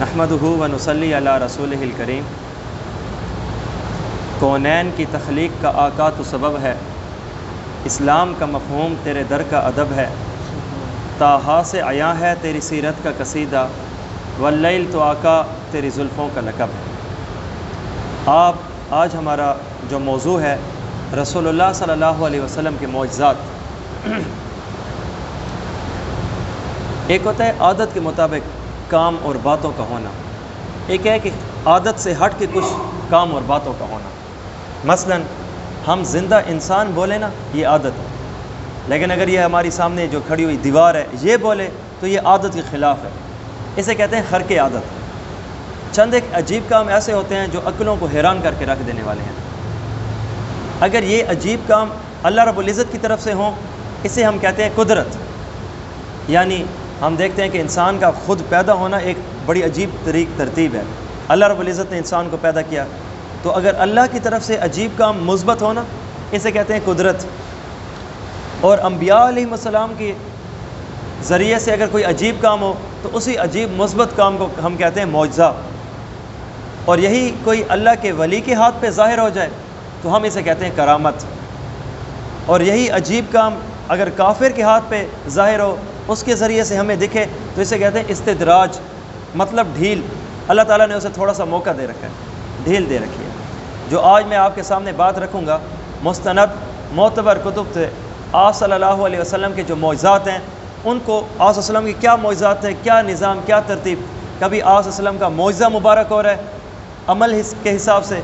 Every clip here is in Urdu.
نحمدہ و نصلی علی رسولہ الکریم۔ کونین کی تخلیق کا آقا تو سبب ہے، اسلام کا مفہوم تیرے در کا ادب ہے، طٰہٰ سے عیاں ہے تیری سیرت کا قصیدہ، واللیل تو آقا تیری زلفوں کا لقب ہے۔ آج ہمارا جو موضوع ہے رسول اللہ صلی اللہ علیہ وسلم کے معجزات۔ ایک ہوتا ہے عادت کے مطابق کام اور باتوں کا ہونا، ایک ہے کہ عادت سے ہٹ کے کچھ کام اور باتوں کا ہونا۔ مثلا ہم زندہ انسان بولے نا، یہ عادت ہے، لیکن اگر یہ ہماری سامنے جو کھڑی ہوئی دیوار ہے یہ بولے تو یہ عادت کے خلاف ہے، اسے کہتے ہیں خرق عادت۔ چند ایک عجیب کام ایسے ہوتے ہیں جو عقلوں کو حیران کر کے رکھ دینے والے ہیں۔ اگر یہ عجیب کام اللہ رب العزت کی طرف سے ہوں، اسے ہم کہتے ہیں قدرت۔ یعنی ہم دیکھتے ہیں کہ انسان کا خود پیدا ہونا ایک بڑی عجیب ترتیب ہے۔ اللہ رب العزت نے انسان کو پیدا کیا، تو اگر اللہ کی طرف سے عجیب کام مثبت ہونا، اسے کہتے ہیں قدرت۔ اور انبیاء علیہ السلام کے ذریعے سے اگر کوئی عجیب کام ہو تو اسی عجیب مثبت کام کو ہم کہتے ہیں معجزہ۔ اور یہی کوئی اللہ کے ولی کے ہاتھ پہ ظاہر ہو جائے تو ہم اسے کہتے ہیں کرامت۔ اور یہی عجیب کام اگر کافر کے ہاتھ پہ ظاہر ہو، اس کے ذریعے سے ہمیں دکھے تو اسے کہتے ہیں استدراج، مطلب ڈھیل۔ اللہ تعالیٰ نے اسے تھوڑا سا موقع دے رکھا ہے، ڈھیل دے رکھی ہے۔ جو آج میں آپ کے سامنے بات رکھوں گا، مستند معتبر کتب سے آپ صلی اللہ علیہ وسلم کے جو معجزات ہیں، ان کو آپ صلی اللہ علیہ وسلم کے کیا معجزات ہیں، کیا نظام، کیا ترتیب۔ کبھی آپ صلی اللہ علیہ وسلم کا معجزہ مبارک ہو رہا ہے عمل کے حساب سے،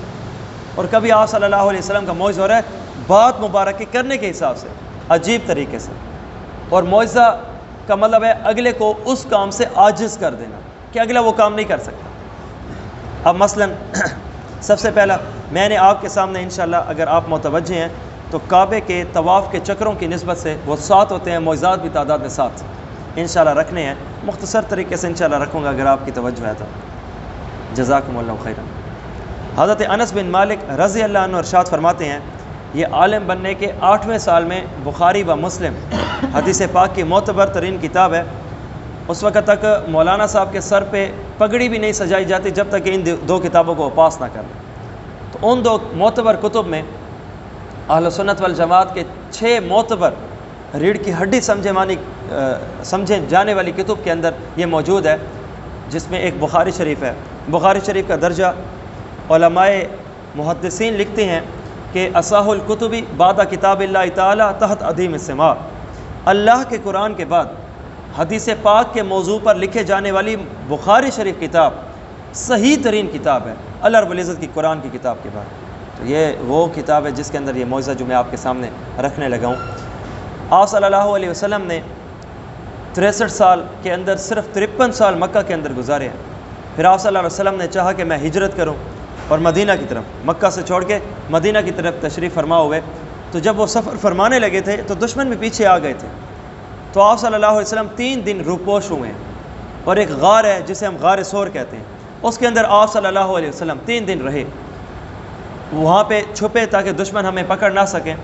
اور کبھی آپ صلی اللہ علیہ وسلم کا معجزہ ہو رہا ہے بات مبارک کرنے کے حساب سے، عجیب طریقے سے۔ اور معجزہ کا مطلب ہے اگلے کو اس کام سے عاجز کر دینا کہ اگلا وہ کام نہیں کر سکتا۔ اب مثلا سب سے پہلا میں نے آپ کے سامنے انشاءاللہ اگر آپ متوجہ ہیں تو کعبے کے طواف کے چکروں کی نسبت سے وہ 7 ہوتے ہیں، معجزات بھی تعداد میں 7 انشاءاللہ رکھنے ہیں۔ مختصر طریقے سے انشاءاللہ رکھوں گا اگر آپ کی توجہ ہے تو۔ جزاکم اللہ خیرا۔ حضرت انس بن مالک رضی اللہ عنہ ارشاد فرماتے ہیں، یہ عالم بننے کے 8ویں سال میں بخاری و مسلم حدیث پاک کی معتبر ترین کتاب ہے۔ اس وقت تک مولانا صاحب کے سر پہ پگڑی بھی نہیں سجائی جاتی جب تک کہ ان 2 کتابوں کو وہ پاس نہ کر لیں۔ تو ان 2 معتبر کتب میں اہل سنت والجماعت کے 6 معتبر ریڑھ کی ہڈی سمجھے جانے والی کتب کے اندر یہ موجود ہے، جس میں ایک بخاری شریف ہے۔ بخاری شریف کا درجہ علماء محدثین لکھتے ہیں کہ اصح الکتب بعد کتاب اللہ تعالی تحت عدیم السماء، اللہ کے قرآن کے بعد حدیث پاک کے موضوع پر لکھے جانے والی بخاری شریف کتاب صحیح ترین کتاب ہے اللہ رب العزت کی قرآن کی کتاب کے بعد۔ تو یہ وہ کتاب ہے جس کے اندر یہ معجزہ جو میں آپ کے سامنے رکھنے لگا ہوں۔ آپ صلی اللہ علیہ وسلم نے 63 سال کے اندر صرف 53 سال مکہ کے اندر گزارے ہیں۔ پھر آپ صلی اللہ علیہ وسلم نے چاہا کہ میں ہجرت کروں اور مدینہ کی طرف، مکہ سے چھوڑ کے مدینہ کی طرف تشریف فرما ہوئے۔ تو جب وہ سفر فرمانے لگے تھے تو دشمن بھی پیچھے آ گئے تھے، تو آپ صلی اللہ علیہ وسلم 3 دن روپوش ہوئے ہیں، اور ایک غار ہے جسے ہم غار ثور کہتے ہیں، اس کے اندر آپ صلی اللہ علیہ وسلم 3 دن رہے، وہاں پہ چھپے تاکہ دشمن ہمیں پکڑ نہ سکیں۔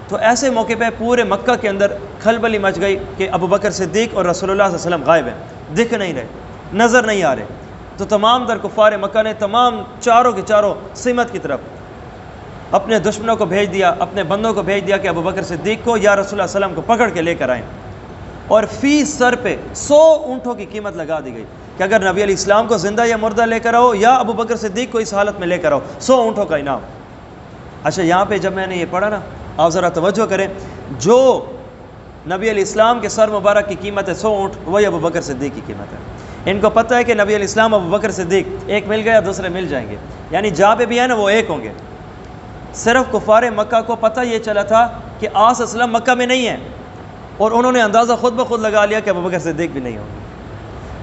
تو ایسے موقع پہ پورے مکہ کے اندر کھلبلی مچ گئی کہ ابو بکر صدیق اور رسول اللہ صلی اللہ علیہ وسلم غائب ہیں، دکھ نہیں رہے، نظر نہیں آ رہے۔ تو تمام در کفار مکہ نے تمام چاروں کے چاروں سمت کی طرف اپنے دشمنوں کو بھیج دیا، اپنے بندوں کو بھیج دیا کہ ابو بکر صدیق کو یا رسول اللہ صلی اللہ علیہ وسلم کو پکڑ کے لے کر آئیں۔ اور فی سر پہ 100 اونٹوں کی قیمت لگا دی گئی کہ اگر نبی علیہ السلام کو زندہ یا مردہ لے کر آؤ یا ابو بکر صدیق کو اس حالت میں لے کر آؤ، 100 اونٹوں کا انعام۔ اچھا، یہاں پہ جب میں نے یہ پڑھا نا، آپ ذرا توجہ کریں، جو نبی علیہ السلام کے سر مبارک کی قیمت ہے 100 اونٹ، وہی ابو بکر صدیق کی قیمت ہے۔ ان کو پتہ ہے کہ نبی علیہ السلام ابو بکر صدیق ایک مل گیا دوسرے مل جائیں گے، یعنی جہاں پہ بھی ہے نا وہ ایک ہوں گے۔ صرف کفار مکہ کو پتہ یہ چلا تھا کہ آپ صلی اللہ علیہ وسلم مکہ میں نہیں ہیں، اور انہوں نے اندازہ خود بخود لگا لیا کہ ابو بکر صدیق بھی نہیں ہوں گے،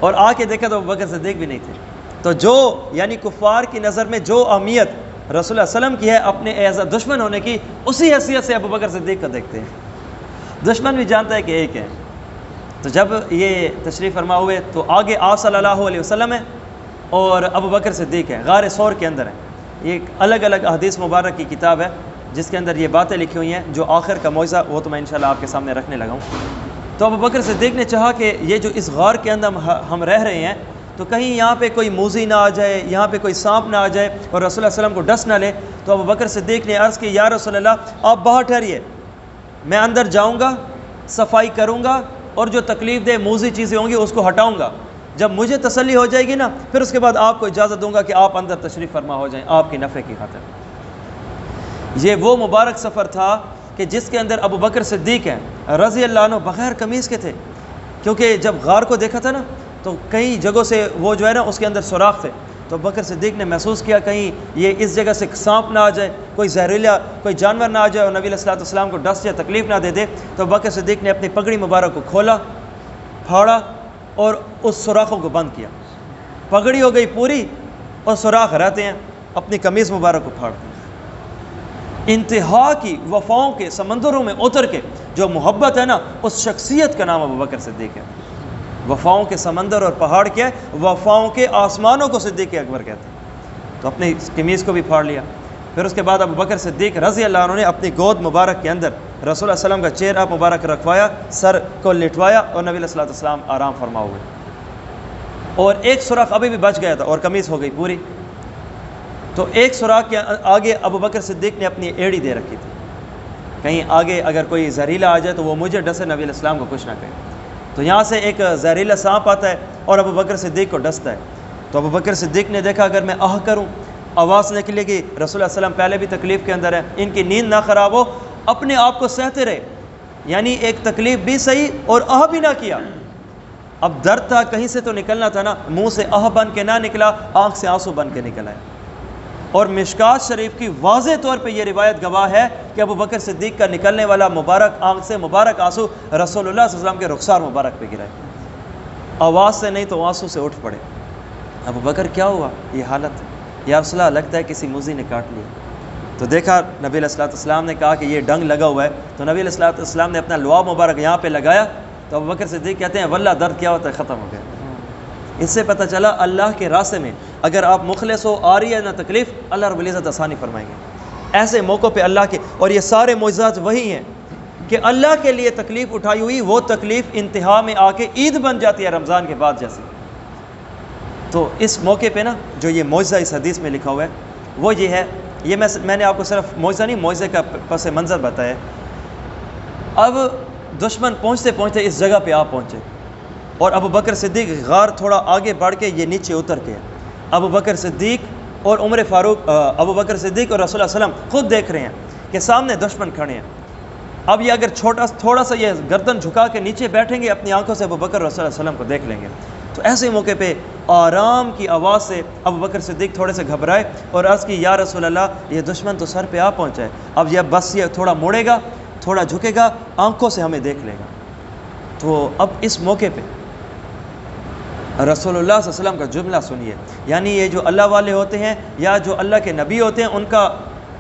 اور آ کے دیکھا تو ابو بکر صدیق بھی نہیں تھے۔ تو جو یعنی کفار کی نظر میں جو اہمیت رسول اللہ صلی اللہ علیہ وسلم کی ہے اپنے ایز اے دشمن ہونے کی، اسی حیثیت سے ابو بکر صدیق کو دیکھتے ہیں۔ دشمن بھی جانتا ہے کہ ایک ہے۔ تو جب یہ تشریف فرما ہوئے تو آگے آپ صلی اللہ علیہ وسلم ہے اور ابو بکر صدیق ہے، غار ثور کے اندر ہے۔ یہ ایک الگ الگ حدیث مبارک کی کتاب ہے جس کے اندر یہ باتیں لکھی ہوئی ہیں۔ جو آخر کا معجزہ وہ تو میں انشاءاللہ آپ کے سامنے رکھنے لگا ہوں۔ تو ابو بکر صدیق نے چاہا کہ یہ جو اس غار کے اندر ہم رہ رہے ہیں تو کہیں یہاں پہ کوئی موذی نہ آ جائے, یہاں پہ کوئی سانپ نہ آ جائے اور رسول اللہ علیہ وسلم کو ڈس نہ لے. تو ابو بکر صدیق نے عرض کی, یا رسول اللہ آپ باہر ٹھہریے, میں اندر جاؤں گا, صفائی کروں گا, اور جو تکلیف دہ موذی چیزیں ہوں گی اس کو ہٹاؤں گا. جب مجھے تسلی ہو جائے گی نا, پھر اس کے بعد آپ کو اجازت دوں گا کہ آپ اندر تشریف فرما ہو جائیں آپ کی نفع کی خاطر. یہ وہ مبارک سفر تھا کہ جس کے اندر ابو بکر صدیق ہیں رضی اللہ عنہ بغیر قمیص کے تھے, کیونکہ جب غار کو دیکھا تھا نا تو کئی جگہوں سے وہ جو ہے نا اس کے اندر سوراخ تھے. تو ابو بکر صدیق نے محسوس کیا کہیں یہ اس جگہ سے سانپ نہ آ جائے, کوئی زہریلا کوئی جانور نہ آ جائے اور نبی علیہ الصلوۃ والسلام کو ڈس یا تکلیف نہ دے دے. تو ابو بکر صدیق نے اپنی پگڑی مبارک کو کھولا, پھاڑا اور اس سوراخوں کو بند کیا. پگڑی ہو گئی پوری اور سوراخ رہتے ہیں, اپنی قمیض مبارک کو پھاڑتے ہیں. انتہا کی وفاؤں کے سمندروں میں اتر کے جو محبت ہے نا, اس شخصیت کا نام ابو بکر صدیق ہے. وفاؤں کے سمندر اور پہاڑ کیا ہے, وفاؤں کے آسمانوں کو صدیق اکبر کہتے ہیں. تو اپنی قمیض کو بھی پھاڑ لیا. پھر اس کے بعد ابو بکر صدیق رضی اللہ عنہ نے اپنی گود مبارک کے اندر رسول اللہ صلی اللہ علیہ وسلم کا چہرہ مبارک رکھوایا, سر کو لٹوایا اور نبی علیہ الصلوۃ والسلام آرام فرما ہوئے. اور ایک سوراخ ابھی بھی بچ گیا تھا اور قمیض ہو گئی پوری. تو ایک سوراخ کے آگے ابو بکر صدیق نے اپنی ایڑی دے رکھی تھی, کہیں آگے اگر کوئی زہریلا آ جائے تو وہ مجھے ڈسے, نبی علیہ السلام کو کچھ نہ کہے. تو یہاں سے ایک زہریلا سانپ آتا ہے اور ابو بکر صدیق کو ڈستا ہے. تو ابو بکر صدیق نے دیکھا اگر میں آہ کروں آواز نکلے گی, رسول اللہ صلی اللہ علیہ وسلم پہلے بھی تکلیف کے اندر ہے, ان کی نیند نہ خراب ہو, اپنے آپ کو سہتے رہے. یعنی ایک تکلیف بھی صحیح اور آہ بھی نہ کیا. اب درد تھا, کہیں سے تو نکلنا تھا نا, منہ سے آہ بن کے نہ نکلا, آنکھ سے آنسو بن کے نکل آئے. اور مشکات شریف کی واضح طور پہ یہ روایت گواہ ہے کہ ابو بکر صدیق کا نکلنے والا مبارک آنکھ سے مبارک آنسو رسول اللہ صلی اللہ علیہ وسلم کے رخسار مبارک پہ گرائے. آواز سے نہیں تو آنسو سے اٹھ پڑے. ابو بکر کیا ہوا, یہ حالت, یا رسول اللہ لگتا ہے کسی موذی نے کاٹ لیا. تو دیکھا نبی علیہ الصلوۃ والسلام نے کہا کہ یہ ڈنگ لگا ہوا ہے. تو نبی علیہ الصلوۃ والسلام نے اپنا لعاب مبارک یہاں پہ لگایا. تو ابو بکر صدیق کہتے ہیں واللہ درد کیا ہوتا ہے, ختم ہو گیا. اس سے پتہ چلا اللہ کے راستے میں اگر آپ مخلص ہو, آ رہی ہے نہ تکلیف, اللہ رب العزت آسانی فرمائیں گے. ایسے موقع پہ اللہ کے, اور یہ سارے معجزات وہی ہیں کہ اللہ کے لیے تکلیف اٹھائی ہوئی, وہ تکلیف انتہا میں آ کے عید بن جاتی ہے رمضان کے بعد جیسے. تو اس موقع پہ نا جو یہ معجزہ اس حدیث میں لکھا ہوا ہے وہ یہ ہے, یہ میں نے آپ کو صرف معجزہ نہیں, معجزے کا پس منظر بتایا. اب دشمن پہنچتے پہنچتے اس جگہ پہ آپ پہنچے اور ابو بکر صدیق غار تھوڑا آگے بڑھ کے یہ نیچے اتر کے, ابو بکر صدیق اور عمر فاروق, ابو بکر صدیق اور رسول اللہ صلی اللہ علیہ وسلم خود دیکھ رہے ہیں کہ سامنے دشمن کھڑے ہیں. اب یہ اگر تھوڑا سا یہ گردن جھکا کے نیچے بیٹھیں گے, اپنی آنکھوں سے ابو بکر رسول اللہ علیہ وسلم کو دیکھ لیں گے. تو ایسے موقع پہ آرام کی آواز سے ابو بکر صدیق تھوڑے سے گھبرائے اور عرض کی یا رسول اللہ یہ دشمن تو سر پہ آ پہنچا ہے, اب یہ بس یہ تھوڑا مڑے گا, تھوڑا جھکے گا, آنکھوں سے ہمیں دیکھ لے گا. تو اب اس موقع پہ رسول اللہ صلی اللہ علیہ وسلم کا جملہ سنیے. یعنی یہ جو اللہ والے ہوتے ہیں یا جو اللہ کے نبی ہوتے ہیں, ان کا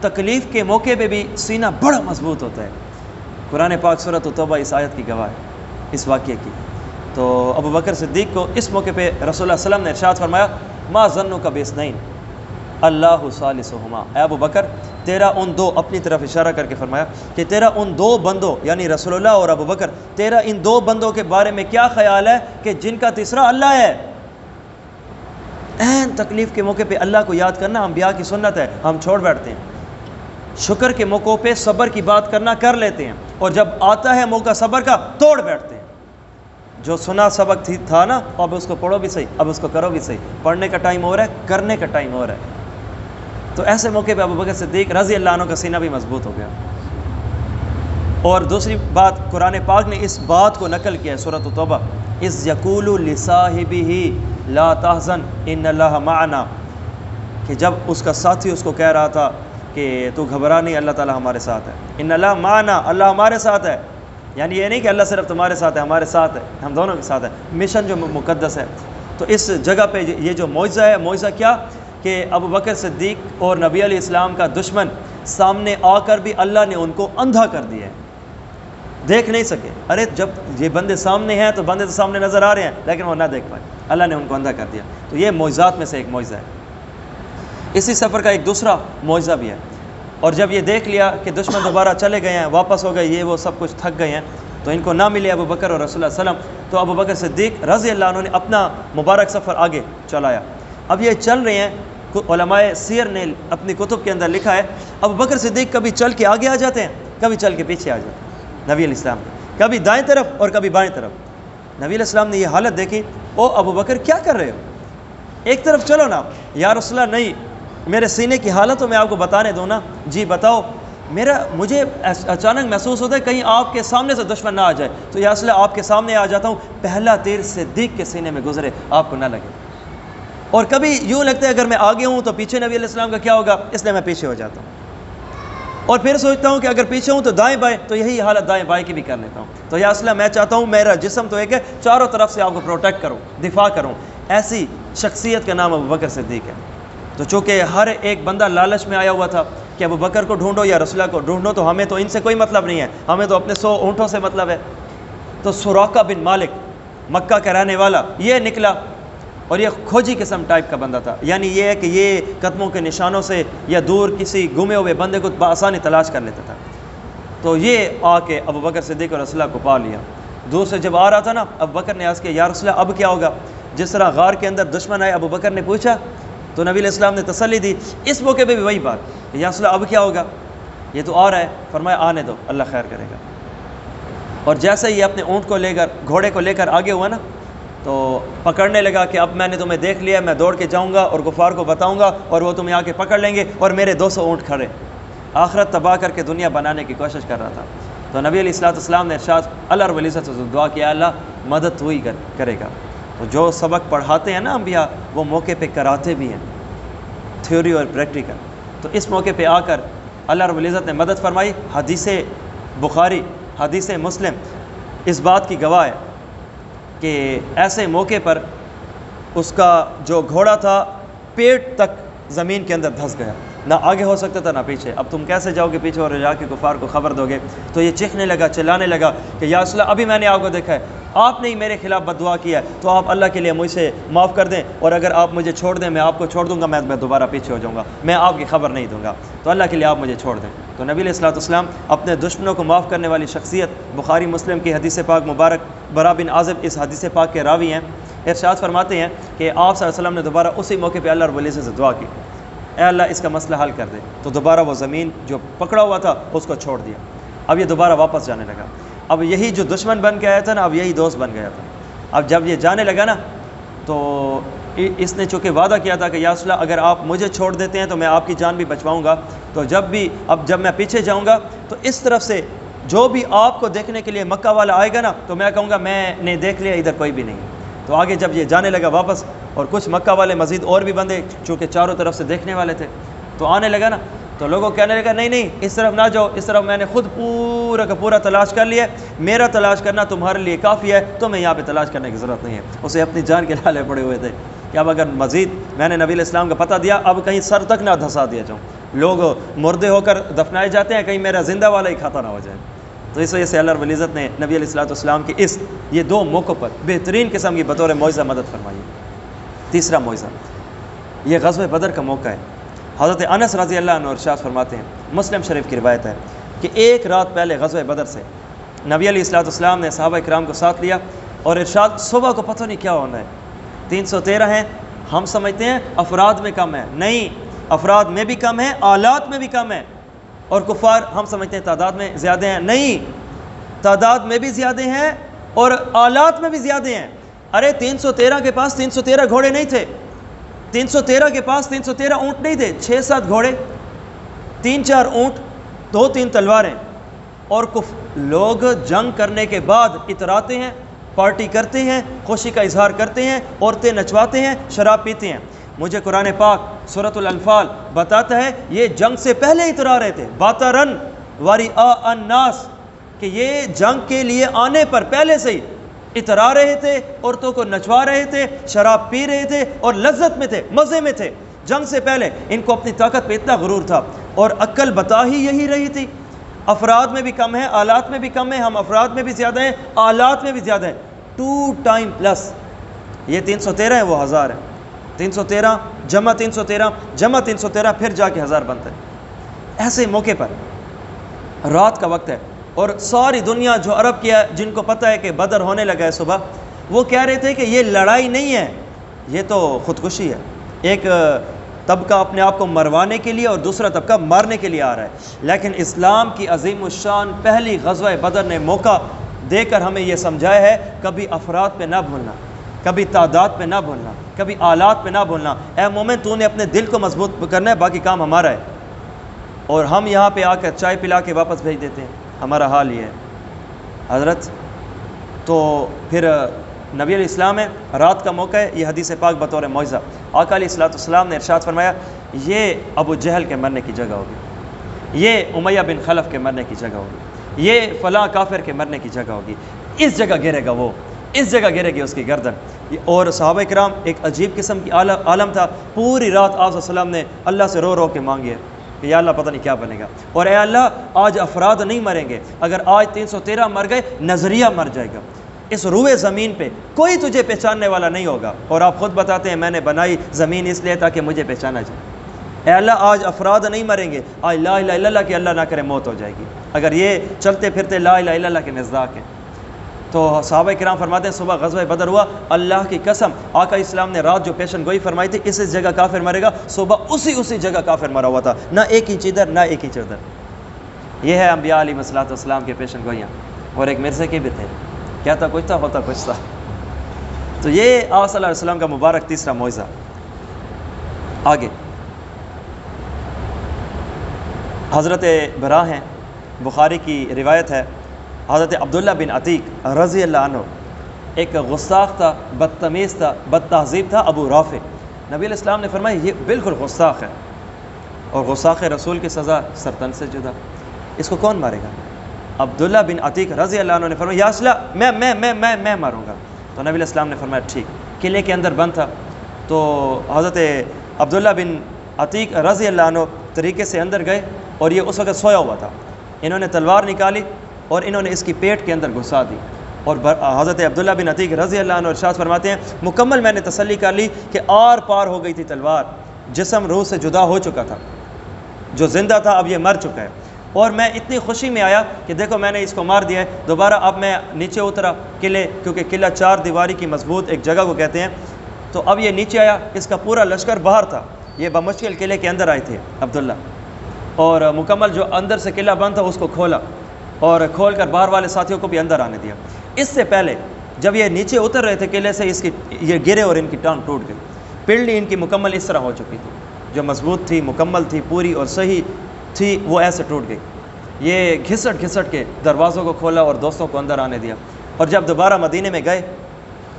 تکلیف کے موقع پہ بھی سینہ بڑا مضبوط ہوتا ہے. قرآن پاک سورۃ توبہ اس آیت کی گواہ ہے, اس واقعے کی. تو ابو بکر صدیق کو اس موقع پہ رسول اللہ صلی اللہ علیہ وسلم نے ارشاد فرمایا ما ظنک باثنین اللہ ثالثہما, اے ابو بکر تیرا ان دو, اپنی طرف اشارہ کر کے فرمایا کہ تیرا ان دو بندوں یعنی رسول اللہ اور ابو بکر, تیرا ان دو بندوں کے بارے میں کیا خیال ہے کہ جن کا تیسرا اللہ ہے. عین تکلیف کے موقع پہ اللہ کو یاد کرنا انبیاء کی سنت ہے, ہم چھوڑ بیٹھتے ہیں. شکر کے موقعوں پہ صبر کی بات کرنا کر لیتے ہیں, اور جب آتا ہے موقع صبر کا توڑ بیٹھتے ہیں. جو سنا سبق تھا نا, اب اس کو پڑھو بھی صحیح, اب اس کو کرو بھی صحیح. پڑھنے کا ٹائم ہو رہا ہے, کرنے کا ٹائم ہو رہا ہے. تو ایسے موقع پہ ابو بکر صدیق رضی اللہ عنہ کا سینہ بھی مضبوط ہو گیا. اور دوسری بات, قرآن پاک نے اس بات کو نقل کیا ہے سورۃ توبہ, اذ یقول لصاحبہ لا تحزن ان اللہ معنا, کہ جب اس کا ساتھی اس کو کہہ رہا تھا کہ تو گھبرا نہیں, اللہ تعالیٰ ہمارے ساتھ ہے. ان اللہ معنا, اللہ ہمارے ساتھ ہے. یعنی یہ نہیں کہ اللہ صرف تمہارے ساتھ ہے, ہمارے ساتھ ہے, ہم دونوں کے ساتھ ہے. مشن جو مقدس ہے. تو اس جگہ پہ یہ جو معجزہ ہے, معجزہ کیا کہ ابو بکر صدیق اور نبی علیہ السلام کا دشمن سامنے آ کر بھی اللہ نے ان کو اندھا کر دیا ہے, دیکھ نہیں سکے. ارے جب یہ بندے سامنے ہیں تو بندے تو سامنے نظر آ رہے ہیں لیکن وہ نہ دیکھ پائے, اللہ نے ان کو اندھا کر دیا. تو یہ معجزات میں سے ایک معجزہ ہے. اسی سفر کا ایک دوسرا معجزہ بھی ہے. اور جب یہ دیکھ لیا کہ دشمن دوبارہ چلے گئے ہیں, واپس ہو گئے, یہ وہ سب کچھ تھک گئے ہیں, تو ان کو نہ ملے ابو بکر اور رسول اللہ صلی اللہ علیہ وسلم, تو ابو بکر صدیق رضی اللہ عنہ نے اپنا مبارک سفر آگے چلایا۔ اب یہ چل رہے ہیں، علماء سیر نے اپنی کتب کے اندر لکھا ہے ابو بکر صدیق کبھی چل کے آگے آ جاتے ہیں، کبھی چل کے پیچھے آ جاتے ہیں نبی علیہ السلام، کبھی دائیں طرف اور کبھی بائیں طرف۔ نبی علیہ السلام نے یہ حالت دیکھی، او ابو بکر کیا کر رہے ہو، ایک طرف چلو نا۔ یا رسول اللہ نہیں، میرے سینے کی حالت تو میں آپ کو بتانے دوں نا۔ جی بتاؤ۔ مجھے اچانک محسوس ہوتا ہے کہیں آپ کے سامنے سے دشمن نہ آ جائے، تو یا رسول اللہ آپ کے سامنے آ جاتا ہوں، پہلا تیر صدیق کے سینے میں گزرے، آپ کو نہ لگے۔ اور کبھی یوں لگتا ہے اگر میں آگے ہوں تو پیچھے نبی علیہ السلام کا کیا ہوگا، اس لیے میں پیچھے ہو جاتا ہوں۔ اور پھر سوچتا ہوں کہ اگر پیچھے ہوں تو دائیں بائیں، تو یہی حالت دائیں بائیں کی بھی کر لیتا ہوں۔ تو یا رسول اللہ میں چاہتا ہوں میرا جسم تو ایک ہے، چاروں طرف سے آپ کو پروٹیکٹ کروں، دفاع کروں۔ ایسی شخصیت کا نام ابو بکر صدیق ہے۔ تو چونکہ ہر ایک بندہ لالچ میں آیا ہوا تھا کہ ابو بکر کو ڈھونڈو یا رسول اللہ کو ڈھونڈو، تو ہمیں تو ان سے کوئی مطلب نہیں ہے، ہمیں تو اپنے 100 اونٹوں سے مطلب ہے۔ تو سراقہ بن مالک مکہ کا رہنے والا یہ نکلا، اور یہ کھوجی قسم ٹائپ کا بندہ تھا، یعنی یہ ہے کہ یہ قدموں کے نشانوں سے یا دور کسی گمے ہوئے بندے کو بآسانی تلاش کر لیتا تھا۔ تو یہ آ کے ابو بکر صدیق اور رسول اللہ کو پا لیا۔ دور سے جب آ رہا تھا نا، ابو بکر نے عرض کیا یا رسول اللہ اب کیا ہوگا؟ جس طرح غار کے اندر دشمن آئے ابو بکر نے پوچھا، تو نبی علیہ السلام نے تسلی دی۔ اس موقع پہ بھی وہی بات، یا رسول اللہ اب کیا ہوگا؟ یہ تو آ رہا ہے۔ فرمایا آنے دو، اللہ خیر کرے گا۔ اور جیسے ہی اپنے اونٹ کو لے کر، گھوڑے کو لے کر آگے ہوا نا، تو پکڑنے لگا کہ اب میں نے تمہیں دیکھ لیا، میں دوڑ کے جاؤں گا اور کفار کو بتاؤں گا اور وہ تمہیں آ کے پکڑ لیں گے، اور میرے 200 اونٹ کھڑے۔ آخرت تباہ کر کے دنیا بنانے کی کوشش کر رہا تھا۔ تو نبی علیہ السلام نے ارشاد اللہ رب العزت سے دعا کیا، اللہ مدد تو ہی کرے گا۔ تو جو سبق پڑھاتے ہیں نا انبیاء، وہ موقع پہ کراتے بھی ہیں، تھیوری اور پریکٹیکل۔ تو اس موقع پہ آ کر اللہ رب العزت نے مدد فرمائی۔ حدیث بخاری، حدیث مسلم اس بات کی گواہ ہے کہ ایسے موقع پر اس کا جو گھوڑا تھا پیٹ تک زمین کے اندر دھس گیا، نہ آگے ہو سکتا تھا نہ پیچھے۔ اب تم کیسے جاؤ گے پیچھے اور جا کے کفار کو خبر دو گے؟ تو یہ چیخنے لگا، چلانے لگا کہ یا رسول اللہ ابھی میں نے آپ کو دیکھا ہے، آپ نے ہی میرے خلاف بد دعا کیا ہے، تو آپ اللہ کے لیے مجھ سے معاف کر دیں، اور اگر آپ مجھے چھوڑ دیں میں آپ کو چھوڑ دوں گا، میں دوبارہ پیچھے ہو جاؤں گا، میں آپ کی خبر نہیں دوں گا، تو اللہ کے لیے آپ مجھے چھوڑ دیں۔ تو نبی علیہ السلام اپنے دشمنوں کو معاف کرنے والی شخصیت، بخاری مسلم کی حدیث پاک مبارک، برا بن عازب اس حدیث پاک کے راوی ہیں، ارشاد فرماتے ہیں کہ آپ صلی اللہ علیہ وسلم نے دوبارہ اسی موقع پہ اللہ رب العزت سے دعا کی، اے اللہ اس کا مسئلہ حل کر دے۔ تو دوبارہ وہ زمین جو پکڑا ہوا تھا اس کو چھوڑ دیا، اب یہ دوبارہ واپس جانے لگا۔ اب یہی جو دشمن بن کے آیا تھا نا، اب یہی دوست بن گیا تھا۔ اب جب یہ جانے لگا نا، تو اس نے چونکہ وعدہ کیا تھا کہ یا رسول اللہ اگر آپ مجھے چھوڑ دیتے ہیں تو میں آپ کی جان بھی بچواؤں گا، تو جب میں پیچھے جاؤں گا تو اس طرف سے جو بھی آپ کو دیکھنے کے لیے مکہ والا آئے گا نا، تو میں کہوں گا میں نے دیکھ لیا، ادھر کوئی بھی نہیں۔ تو آگے جب یہ جانے لگا واپس، اور کچھ مکہ والے مزید اور بھی بندے چونکہ چاروں طرف سے دیکھنے والے تھے، تو آنے لگا نا، تو لوگوں کہنے لگا نہیں نہیں اس طرف نہ جاؤ، اس طرف میں نے خود پورا کا پورا تلاش کر لیا، میرا تلاش کرنا تمہارے لیے کافی ہے، تمہیں یہاں پہ تلاش کرنے کی ضرورت نہیں ہے۔ اسے اپنی جان کے لالے پڑے ہوئے تھے کہ اب اگر مزید میں نے نبی علیہ السلام کا پتہ دیا، اب کہیں سر تک نہ دھسا دیا جاؤں، لوگ مردے ہو کر دفنائے جاتے ہیں، کہیں میرا زندہ والا ہی کھاتا نہ ہو جائے۔ تو اس وجہ سے اللہ رب العزت نے نبی علیہ السلام کی یہ 2 موقعوں پر بہترین قسم کی بطور معجزہ مدد فرمائی۔ تیسرا معجزہ یہ غزوہ بدر کا موقع ہے۔ حضرت انس رضی اللہ عنہ ارشاد فرماتے ہیں، مسلم شریف کی روایت ہے کہ ایک رات پہلے غزوہ بدر سے نبی علیہ السلام نے صحابہ کرام کو ساتھ لیا، اور ارشاد صبح کو پتہ نہیں کیا ہونا ہے، 313 ہیں، ہم سمجھتے ہیں افراد میں کم ہے، نہیں، افراد میں بھی کم ہے، آلات میں بھی کم ہے، اور کفار ہم سمجھتے ہیں تعداد میں زیادہ ہیں، نہیں، تعداد میں بھی زیادہ ہیں اور آلات میں بھی زیادہ ہیں۔ ارے 313 کے پاس 313 گھوڑے نہیں تھے، 313 کے پاس 313 اونٹ نہیں تھے، 6-7 گھوڑے، 3-4 اونٹ، 2-3 تلواریں، اور لوگ جنگ کرنے کے بعد اتراتے ہیں، پارٹی کرتے ہیں، خوشی کا اظہار کرتے ہیں، عورتیں نچواتے ہیں، شراب پیتے ہیں۔ مجھے قرآن پاک سورۃ الانفال بتاتا ہے یہ جنگ سے پہلے اترا رہے تھے، باترن ورئاء الناس، کہ یہ جنگ کے لیے آنے پر پہلے سے ہی اترا رہے تھے، عورتوں کو نچوا رہے تھے، شراب پی رہے تھے، اور لذت میں تھے، مزے میں تھے، جنگ سے پہلے۔ ان کو اپنی طاقت پہ اتنا غرور تھا، اور عقل بتا ہی یہی رہی تھی، افراد میں بھی کم ہے، آلات میں بھی کم ہے، ہم افراد میں بھی زیادہ ہیں، آلات میں بھی زیادہ ہیں، 2 ٹائم پلس۔ یہ 313 ہے، وہ 1000 ہے، 313 جمع 313 جمع 313 پھر جا کے 1000 بنتا ہے۔ ایسے موقع پر رات کا وقت ہے، اور ساری دنیا جو عرب کی ہے، جن کو پتہ ہے کہ بدر ہونے لگا ہے صبح، وہ کہہ رہے تھے کہ یہ لڑائی نہیں ہے، یہ تو خودکشی ہے، ایک طبقہ اپنے آپ کو مروانے کے لیے اور دوسرا طبقہ مارنے کے لیے آ رہا ہے۔ لیکن اسلام کی عظیم الشان پہلی غزوہ بدر نے موقع دے کر ہمیں یہ سمجھایا ہے، کبھی افراد پہ نہ بھولنا، کبھی تعداد پہ نہ بھولنا، کبھی آلات پہ نہ بھولنا۔ اے مومن، تو نے اپنے دل کو مضبوط کرنا ہے، باقی کام ہمارا ہے۔ اور ہم یہاں پہ آ کر چائے پلا کے واپس بھیج دیتے ہیں، ہمارا حال یہ ہے حضرت۔ تو پھر نبی علیہ السلام ہے، رات کا موقع ہے، یہ حدیث پاک بطور معجزہ آقا علیہ السلام نے ارشاد فرمایا، یہ ابو جہل کے مرنے کی جگہ ہوگی، یہ امیہ بن خلف کے مرنے کی جگہ ہوگی، یہ فلاں کافر کے مرنے کی جگہ ہوگی، اس جگہ گرے گا وہ، اس جگہ گرے گی اس کی گردن۔ اور صحابہ کرام ایک عجیب قسم کی عالم تھا، پوری رات آپ صلی اللہ علیہ وسلم نے اللہ سے رو رو کے مانگی ہے کہ یا اللہ پتہ نہیں کیا بنے گا، اور اے اللہ آج افراد نہیں مریں گے، اگر آج 313 مر گئے نظریہ مر جائے گا، اس روئے زمین پہ کوئی تجھے پہچاننے والا نہیں ہوگا، اور آپ خود بتاتے ہیں میں نے بنائی زمین اس لیے تاکہ مجھے پہچانا جائے۔ اے اللہ آج افراد نہیں مریں گے، آج لا الہ الا اللہ کی اللہ نہ کرے موت ہو جائے گی، اگر یہ چلتے پھرتے لا الہ الا اللہ کے مصداق ہیں۔ تو صحابہ کرام فرماتے ہیں صبح غزوہ بدر ہوا، اللہ کی قسم آقا اسلام نے رات جو پیشن گوئی فرمائی تھی اس جگہ کافر مرے گا، صبح اسی جگہ کافر مرا ہوا تھا، نہ ایک انچ ادھر نہ ایک انچ ادھر۔ یہ ہے انبیاء علیہ الصلوۃ والسلام کے پیشن گوئیاں، اور ایک مرزے کے بھی تھے، کہتا کچھ تھا ہوتا کچھ تھا۔ تو یہ آپ صلی اللہ علیہ وسلم کا مبارک تیسرا معجزہ۔ آگے حضرت برا ہیں، بخاری کی روایت ہے، حضرت عبداللہ بن عتیق رضی اللہ عنہ ایک غستاخ تھا، بدتمیز تھا، بد تہذیب تھا، ابو رافع۔ نبی علیہ السلام نے فرمایا یہ بالکل غستاخ ہے، اور غستاخ رسول کی سزا سرطن سے جدا، اس کو کون مارے گا؟ عبداللہ بن عتیق رضی اللہ عنہ نے فرمایا یا رسول اللہ میں ماروں گا۔ تو نبی علیہ السلام نے فرمایا ٹھیک۔ قلعے کے اندر بند تھا، تو حضرت عبداللہ بن عتیق رضی اللہ عنہ طریقے سے اندر گئے، اور یہ اس وقت سویا ہوا تھا، انہوں نے تلوار نکالی اور انہوں نے اس کی پیٹ کے اندر گھسا دی، اور حضرت عبداللہ بن عتیق رضی اللہ عنہ ارشاد فرماتے ہیں مکمل میں نے تسلی کر لی کہ آر پار ہو گئی تھی تلوار، جسم روح سے جدا ہو چکا تھا، جو زندہ تھا اب یہ مر چکا ہے، اور میں اتنی خوشی میں آیا کہ دیکھو میں نے اس کو مار دیا ہے۔ دوبارہ اب میں نیچے اترا قلعے، کیونکہ قلعہ 4 دیواری کی مضبوط ایک جگہ کو کہتے ہیں، تو اب یہ نیچے آیا، اس کا پورا لشکر باہر تھا، یہ بمشکل قلعے کے اندر آئے تھے عبداللہ، اور مکمل جو اندر سے قلعہ بند تھا اس کو کھولا، اور کھول کر باہر والے ساتھیوں کو بھی اندر آنے دیا۔ اس سے پہلے جب یہ نیچے اتر رہے تھے قلعے سے، اس کی یہ گرے اور ان کی ٹانگ ٹوٹ گئی، پنڈلی ان کی مکمل اس طرح ہو چکی تھی، جو مضبوط تھی، مکمل تھی، پوری اور صحیح تھی، وہ ایسے ٹوٹ گئی۔ یہ گھسٹ کے دروازوں کو کھولا اور دوستوں کو اندر آنے دیا، اور جب دوبارہ مدینے میں گئے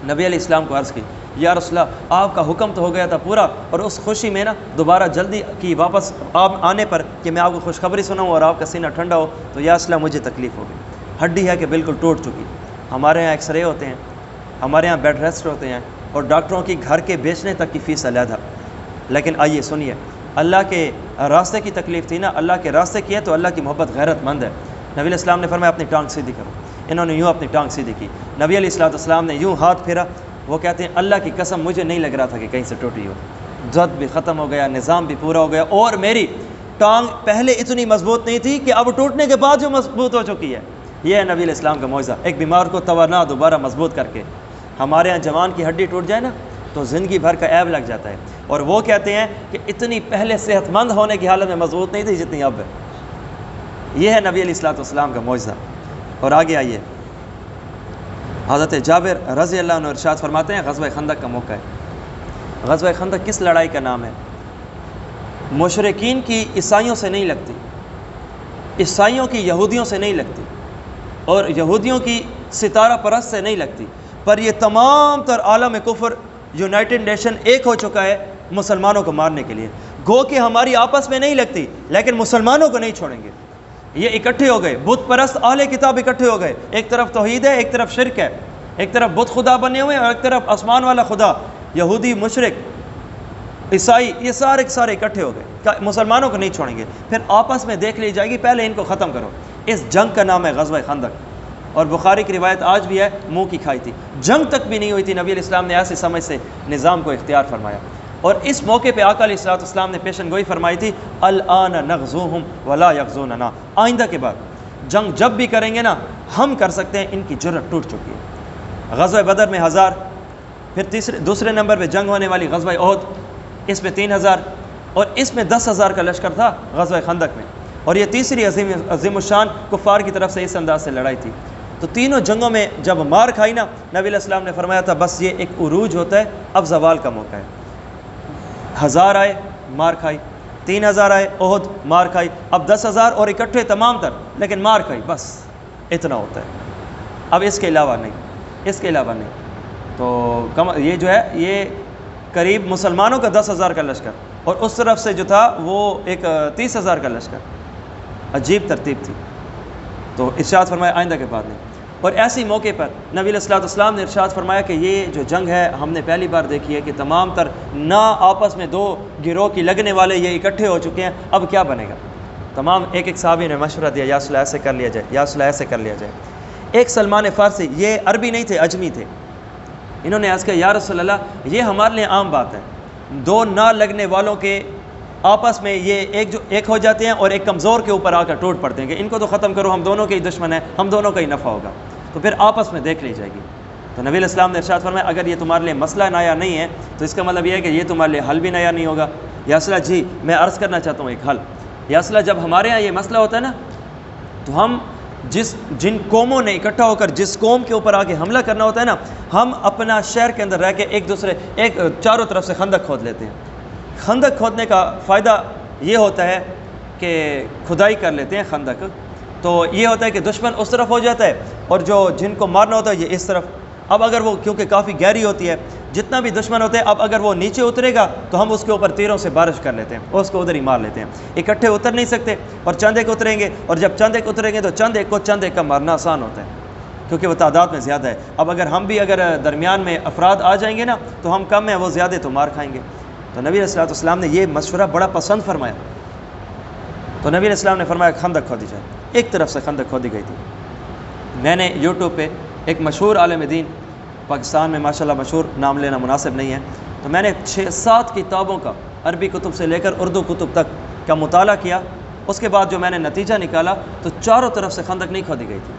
نبی علیہ السلام کو عرض کی یا رسول اللہ آپ کا حکم تو ہو گیا تھا پورا، اور اس خوشی میں نا دوبارہ جلدی کی واپس آپ آنے پر کہ میں آپ کو خوشخبری سناؤں اور آپ کا سینہ ٹھنڈا ہو، تو یا رسول اللہ مجھے تکلیف ہو گئی، ہڈی ہے کہ بالکل ٹوٹ چکی۔ ہمارے یہاں ایکس رے ہوتے ہیں، ہمارے یہاں بیڈ ریسٹ ہوتے ہیں، اور ڈاکٹروں کی گھر کے بیچنے تک کی فیس علیحدہ، لیکن آئیے سنیے، اللہ کے راستے کی تکلیف تھی نا، اللہ کے راستے کی ہے تو اللہ کی محبت غیرت مند ہے۔ نبی علیہ السلام نے فرمایا اپنی ٹانگ سیدھی کرو، انہوں نے یوں اپنی ٹانگ سیدھی کی، نبی علیہ السلام نے یوں ہاتھ پھیرا، وہ کہتے ہیں اللہ کی قسم مجھے نہیں لگ رہا تھا کہ کہیں سے ٹوٹی ہو، زد بھی ختم ہو گیا، نظام بھی پورا ہو گیا، اور میری ٹانگ پہلے اتنی مضبوط نہیں تھی کہ اب ٹوٹنے کے بعد جو مضبوط ہو چکی ہے۔ یہ ہے نبی علیہ السلام کا معجزہ، ایک بیمار کو توانا دوبارہ مضبوط کر کے۔ ہمارے ہاں جوان کی ہڈی ٹوٹ جائے نا تو زندگی بھر کا عیب لگ جاتا ہے، اور وہ کہتے ہیں کہ اتنی پہلے صحت مند ہونے کی حالت میں مضبوط نہیں تھی جتنی اب ہے۔ یہ ہے نبی علیہ السلام کا معجزہ۔ اور آگے آئیے، حضرت جابر رضی اللہ عنہ ارشاد فرماتے ہیں غزوہ خندق کا موقع ہے۔ غزوہ خندق کس لڑائی کا نام ہے؟ مشرکین کی عیسائیوں سے نہیں لگتی، عیسائیوں کی یہودیوں سے نہیں لگتی، اور یہودیوں کی ستارہ پرست سے نہیں لگتی، پر یہ تمام تر عالم کفر یونائٹڈ نیشن ایک ہو چکا ہے مسلمانوں کو مارنے کے لیے۔ گو کہ ہماری آپس میں نہیں لگتی، لیکن مسلمانوں کو نہیں چھوڑیں گے۔ یہ اکٹھے ہو گئے، بت پرست اہل کتاب اکٹھے ہو گئے، ایک طرف توحید ہے، ایک طرف شرک ہے، ایک طرف بت خدا بنے ہوئے اور ایک طرف آسمان والا خدا، یہودی، مشرک، عیسائی، یہ سارے اکٹھے ہو گئے، مسلمانوں کو نہیں چھوڑیں گے۔ پھر آپس میں دیکھ لی جائے گی، پہلے ان کو ختم کرو۔ اس جنگ کا نام ہے غزوہ خندق، اور بخاری کی روایت آج بھی ہے منہ کی کھائی تھی، جنگ تک بھی نہیں ہوئی تھی، نبی علیہ السلام نے ایسی سمجھ سے نظام کو اختیار فرمایا۔ اور اس موقع پہ آقا علیہ السلام نے پیشن گوئی فرمائی تھی الآن نغزوہم ولا یغزوننا، آئندہ کے بعد جنگ جب بھی کریں گے نا ہم کر سکتے ہیں، ان کی جرأت ٹوٹ چکی ہے۔ غزوہ بدر میں 1000، پھر دوسرے نمبر پہ جنگ ہونے والی غزوہ احد، اس میں 3000، اور اس میں 10,000 کا لشکر تھا غزوہ خندق میں، اور یہ تیسری عظیم الشان کفار کی طرف سے اس انداز سے لڑائی تھی۔ تو تینوں جنگوں میں جب مار کھائی نا، نبی علیہ السلام نے فرمایا تھا بس یہ ایک عروج ہوتا ہے، اب زوال کا موقع ہے۔ 1000 آئے مار کھائی، 3000 آئے احد مار کھائی، اب 10,000 اور اکٹھے تمام تر، لیکن مار کھائی، بس اتنا ہوتا ہے، اب اس کے علاوہ نہیں، اس کے علاوہ نہیں۔ تو یہ جو ہے یہ قریب مسلمانوں کا 10,000 کا لشکر، اور اس طرف سے جو تھا وہ ایک 30,000 کا لشکر، عجیب ترتیب تھی۔ تو ارشاد فرمایا آئندہ کے بعد نہیں۔ اور ایسی موقع پر نبی علیہ الصلوۃ والسلام نے ارشاد فرمایا کہ یہ جو جنگ ہے ہم نے پہلی بار دیکھی ہے کہ تمام تر نہ آپس میں دو گروہ کی لگنے والے یہ اکٹھے ہو چکے ہیں، اب کیا بنے گا؟ تمام ایک صحابی نے مشورہ دیا، یا رسول اللہ ایسے کر لیا جائے، یا رسول اللہ ایسے کر لیا جائے۔ ایک سلمان فارسی، یہ عربی نہیں تھے، اجمی تھے، انہوں نے عرض کیا یا رسول اللہ یہ ہمارے لیے عام بات ہے، دو نہ لگنے والوں کے آپس میں یہ ایک ہو جاتے ہیں اور ایک کمزور کے اوپر آ کر ٹوٹ پڑتے ہیں کہ ان کو تو ختم کرو، ہم دونوں کے ہی دشمن ہیں، ہم دونوں کا ہی نفع ہوگا، تو پھر آپس میں دیکھ لی جائے گی۔ تو نبی علیہ السلام نے ارشاد فرمایا اگر یہ تمہارے لیے مسئلہ نیا نہیں ہے تو اس کا مطلب یہ ہے کہ یہ تمہارے لیے حل بھی نیا نہیں ہوگا۔ یا رسول اللہ جی میں عرض کرنا چاہتا ہوں ایک حل۔ یا رسول اللہ جب ہمارے ہاں یہ مسئلہ ہوتا ہے نا تو ہم جن قوموں نے اکٹھا ہو کر جس قوم کے اوپر آ کے حملہ کرنا ہوتا ہے نا، ہم اپنا شہر کے اندر رہ کے ایک چاروں طرف سے خندق کھود لیتے ہیں۔ خندق کھودنے کا فائدہ یہ ہوتا ہے کہ کھدائی کر لیتے ہیں خندق، تو یہ ہوتا ہے کہ دشمن اس طرف ہو جاتا ہے اور جن کو مارنا ہوتا ہے یہ اس طرف۔ اب اگر وہ کیونکہ کافی گہری ہوتی ہے، جتنا بھی دشمن ہوتے ہیں، اب اگر وہ نیچے اترے گا تو ہم اس کے اوپر تیروں سے بارش کر لیتے ہیں اور اس کو ادھر ہی مار لیتے ہیں۔ اکٹھے اتر نہیں سکتے اور چند ایک اتریں گے، اور جب چند ایک اتریں گے تو چند ایک کا مارنا آسان ہوتا ہے کیونکہ وہ تعداد میں زیادہ ہے۔ اب اگر ہم بھی درمیان میں افراد آ جائیں گے نا تو ہم کم ہیں، وہ زیادہ تو مار کھائیں گے۔ تو نبی علیہ الصلوۃ والسلام نے یہ مشورہ بڑا پسند فرمایا، تو نبی علیہ السلام نے فرمایا خندق کھودی جائے۔ ایک طرف سے خندق کھودی گئی تھی۔ میں نے یوٹیوب پہ ایک مشہور عالم دین پاکستان میں ماشاءاللہ مشہور، نام لینا مناسب نہیں ہے، تو میں نے 6-7 کتابوں کا عربی کتب سے لے کر اردو کتب تک کا مطالعہ کیا۔ اس کے بعد جو میں نے نتیجہ نکالا تو چاروں طرف سے خندق نہیں کھودی گئی تھی۔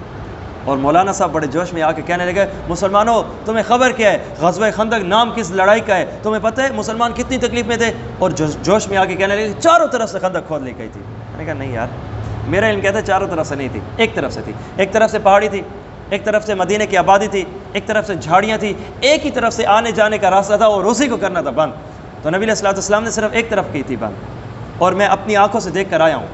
اور مولانا صاحب بڑے جوش میں آ کے کہنے لگے مسلمانوں تمہیں خبر کیا ہے غزوہ خندق نام کس لڑائی کا ہے، تمہیں پتہ ہے مسلمان کتنی تکلیف میں تھے؟ اور جوش میں آ کے کہنے لگے چاروں طرف سے خندق کھود لی گئی تھی۔ میں نے کہا نہیں یار، میرا علم کہتا ہے چاروں طرف سے نہیں تھی، ایک طرف سے تھی۔ ایک طرف سے پہاڑی تھی، ایک طرف سے مدینے کی آبادی تھی، ایک طرف سے جھاڑیاں تھی، ایک ہی طرف سے آنے جانے کا راستہ تھا اور اسی کو کرنا تھا بند۔ تو نبی علیہ الصلوۃ والسلام نے صرف ایک طرف کی تھی بند، اور میں اپنی آنکھوں سے دیکھ کر آیا ہوں۔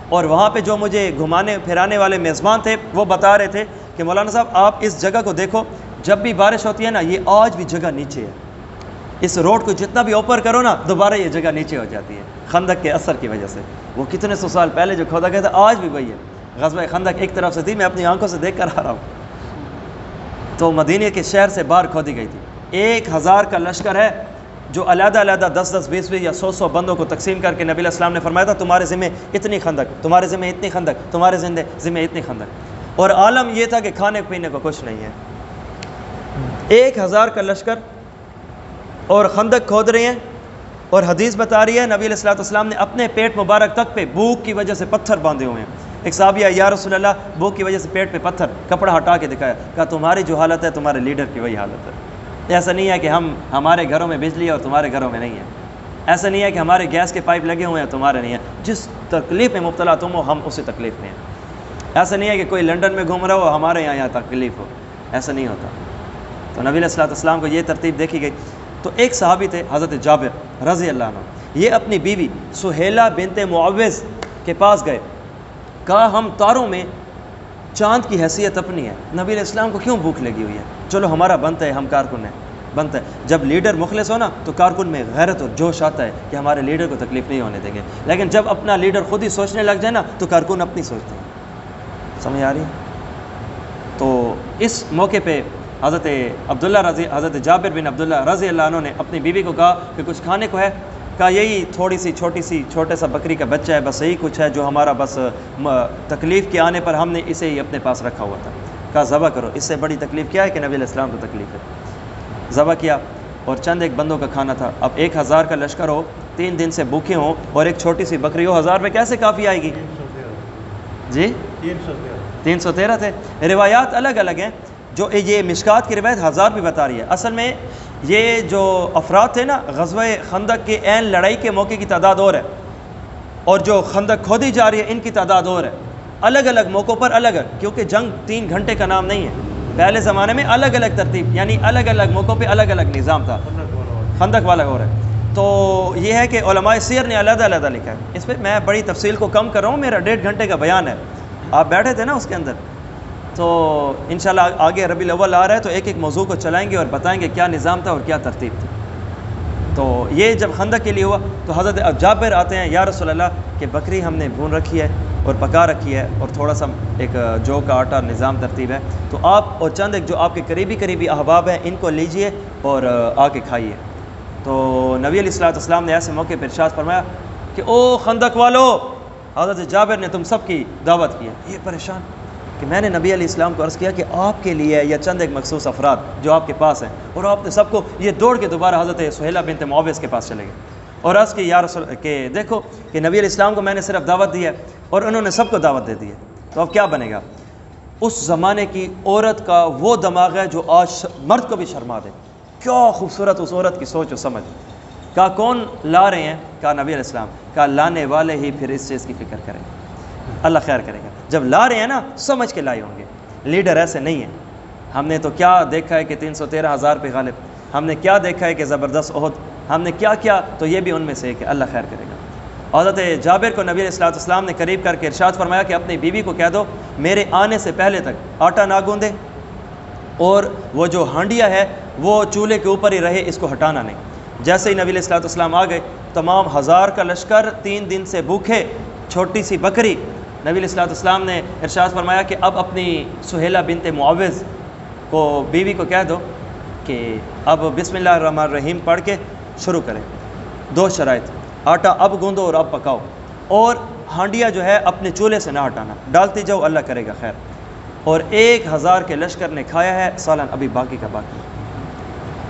اور وہاں پہ جو مجھے گھمانے پھرانے والے میزبان تھے وہ بتا رہے تھے کہ مولانا صاحب آپ اس جگہ کو دیکھو، جب بھی بارش ہوتی ہے نا یہ آج بھی جگہ نیچے ہے، اس روڈ کو جتنا بھی اوپر کرو نا دوبارہ یہ جگہ نیچے ہو جاتی ہے خندق کے اثر کی وجہ سے۔ وہ کتنے سو سال پہلے جو کھودا گیا تھا آج بھی وہی ہے۔ غزوہ خندق ایک طرف سے تھی، میں اپنی آنکھوں سے دیکھ کر آ رہا ہوں۔ تو مدینے کے شہر سے باہر کھودی گئی تھی۔ 1000 کا لشکر ہے جو علیحدہ علیحدہ 10-10 20-20 یا 100 بندوں کو تقسیم کر کے نبی علیہ السلام نے فرمایا تھا تمہارے ذمہ اتنی خندق، تمہارے ذمہ اتنی خندق، تمہارے ذمہ اتنی خندق۔ اور عالم یہ تھا کہ کھانے پینے کو کچھ نہیں ہے۔ 1000 کا لشکر اور خندق کھود رہے ہیں، اور حدیث بتا رہی ہے نبی علیہ الصلوۃ والسلام نے اپنے پیٹ مبارک تک پہ بھوک کی وجہ سے پتھر باندھے ہوئے ہیں۔ ایک صحابی یا رسول اللہ بھوک کی وجہ سے پیٹ پہ پتھر، کپڑا ہٹا کے دکھایا، کہا تمہاری جو حالت ہے تمہارے لیڈر کی وہی حالت ہے۔ ایسا نہیں ہے کہ ہمارے گھروں میں بجلی ہے اور تمہارے گھروں میں نہیں ہے، ایسا نہیں ہے کہ ہمارے گیس کے پائپ لگے ہوئے ہیں تمہارے نہیں ہیں، جس تکلیف میں مبتلا تم ہو ہم اسی تکلیف میں ہیں۔ ایسا نہیں ہے کہ کوئی لنڈن میں گھوم رہا ہو ہمارے یہاں تکلیف ہو، ایسا نہیں ہوتا۔ تو نبی علیہ الصلوۃ والسلام کو یہ ترتیب دیکھی گئی۔ تو ایک صحابی تھے حضرت جابر رضی اللہ عنہ، یہ اپنی بیوی سہیلہ بنت معوذ کے پاس گئے، کہا ہم تاروں میں چاند کی حیثیت اپنی ہے، نبی علیہ السلام کو کیوں بھوک لگی ہوئی ہے؟ چلو ہمارا بنتا ہے، ہم کارکن ہیں، بنتا ہے۔ جب لیڈر مخلص ہو نا تو کارکن میں غیرت اور جوش آتا ہے کہ ہمارے لیڈر کو تکلیف نہیں ہونے دیں گے، لیکن جب اپنا لیڈر خود ہی سوچنے لگ جائے نا تو کارکن اپنی سوچتے ہیں۔ سمجھ آ رہی ہے؟ تو اس موقع پہ حضرت جابر بن عبداللہ رضی اللہ عنہ نے اپنی بیوی کو کہا کہ کچھ کھانے کو ہے؟ کہا یہی تھوڑی سی چھوٹے سا بکری کا بچہ ہے، بس یہی کچھ ہے جو ہمارا بس تکلیف کے آنے پر ہم نے اسے ہی اپنے پاس رکھا ہوا تھا۔ کہا ذبح کرو، اس سے بڑی تکلیف کیا ہے کہ نبی علیہ السلام کو تکلیف ہے۔ ذبح کیا اور چند ایک بندوں کا کھانا تھا۔ اب 1000 کا لشکر ہو، 3 دن سے بھوکے ہوں اور ایک چھوٹی سی بکری ہو، 1000 میں کیسے کافی آئے گی؟ جی 313 تھے۔ روایات الگ الگ ہیں، جو یہ مشکات کی روایت 1000 بھی بتا رہی ہے، اصل میں یہ جو افراد تھے نا غزوہ خندق کے عین لڑائی کے موقع کی تعداد اور ہے، اور جو خندق کھودی جا رہی ہے ان کی تعداد اور ہے، الگ الگ موقعوں پر الگ ہے، کیونکہ جنگ 3 گھنٹے کا نام نہیں ہے، پہلے زمانے میں الگ الگ ترتیب، یعنی الگ الگ موقعوں پہ الگ الگ نظام تھا، خندق والا اور ہے۔ تو یہ ہے کہ علماء سیر نے علیحدہ علیحدہ لکھا ہے، اس پہ میں بڑی تفصیل کو کم کر رہا ہوں، میرا 1.5 گھنٹے کا بیان ہے، آپ بیٹھے تھے نا اس کے اندر، تو انشاءاللہ آگے ربیع الاول آ رہا ہے تو ایک ایک موضوع کو چلائیں گے اور بتائیں گے کیا نظام تھا اور کیا ترتیب تھی۔ تو یہ جب خندق کے لیے ہوا تو حضرت جابر آتے ہیں، یا رسول اللہ کہ بکری ہم نے بھون رکھی ہے اور پکا رکھی ہے اور تھوڑا سا ایک جو کا آٹا نظام ترتیب ہے، تو آپ اور چند ایک جو آپ کے قریبی احباب ہیں ان کو لیجئے اور آ کے کھائیے۔ تو نبی علیہ الصلوۃ والسلام نے ایسے موقع پر ارشاد فرمایا کہ او خندق والو، حضرت جابر نے تم سب کی دعوت کی ہے۔ یہ پریشان کہ میں نے نبی علیہ السلام کو عرض کیا کہ آپ کے لیے یا چند ایک مخصوص افراد جو آپ کے پاس ہیں، اور آپ نے سب کو یہ دوڑ کے دوبارہ حضرت سہیلہ بنت معاویہ کے پاس چلے گئے اور عرض کی یا رسول کہ دیکھو کہ نبی علیہ السلام کو میں نے صرف دعوت دی ہے اور انہوں نے سب کو دعوت دے دی ہے، تو اب کیا بنے گا؟ اس زمانے کی عورت کا وہ دماغ ہے جو آج مرد کو بھی شرما دے، کیا خوبصورت اس عورت کی سوچ و سمجھ۔ کہا کون لا رہے ہیں؟ کہا نبی علیہ السلام۔ کہا لانے والے ہی پھر اس چیز کی فکر کریں گے، اللہ خیر کرے گا۔ جب لا رہے ہیں نا سمجھ کے لائے ہوں گے، لیڈر ایسے نہیں ہیں۔ ہم نے تو کیا دیکھا ہے کہ 313,000 پہ غالب، ہم نے کیا دیکھا ہے کہ زبردست احد، ہم نے کیا کیا، تو یہ بھی ان میں سے ایک ہے، اللہ خیر کرے گا۔ حضرت جابر کو نبی علیہ الصلوۃ والسلام نے قریب کر کے ارشاد فرمایا کہ اپنی بیوی کو کہہ دو میرے آنے سے پہلے تک آٹا نہ گوندے، اور وہ جو ہانڈیا ہے وہ چولہے کے اوپر ہی رہے، اس کو ہٹانا نہیں۔ جیسے ہی نبی علیہ الصلوۃ والسلام آ گئے، تمام 1000 کا لشکر 3 دن سے بھوکے، چھوٹی سی بکری۔ نبی علیہ الصلوۃ والسلام نے ارشاد فرمایا کہ اب اپنی سہیلہ بنت معاویہ کو بیوی کو کہہ دو کہ اب بسم اللہ الرحمن الرحیم پڑھ کے شروع کریں۔ 2 شرائط، آٹا اب گوندو اور اب پکاؤ، اور ہانڈیا جو ہے اپنے چولہے سے نہ ہٹانا، ڈالتے جاؤ، اللہ کرے گا خیر۔ اور 1000 کے لشکر نے کھایا ہے، سالن ابھی باقی کا باقی۔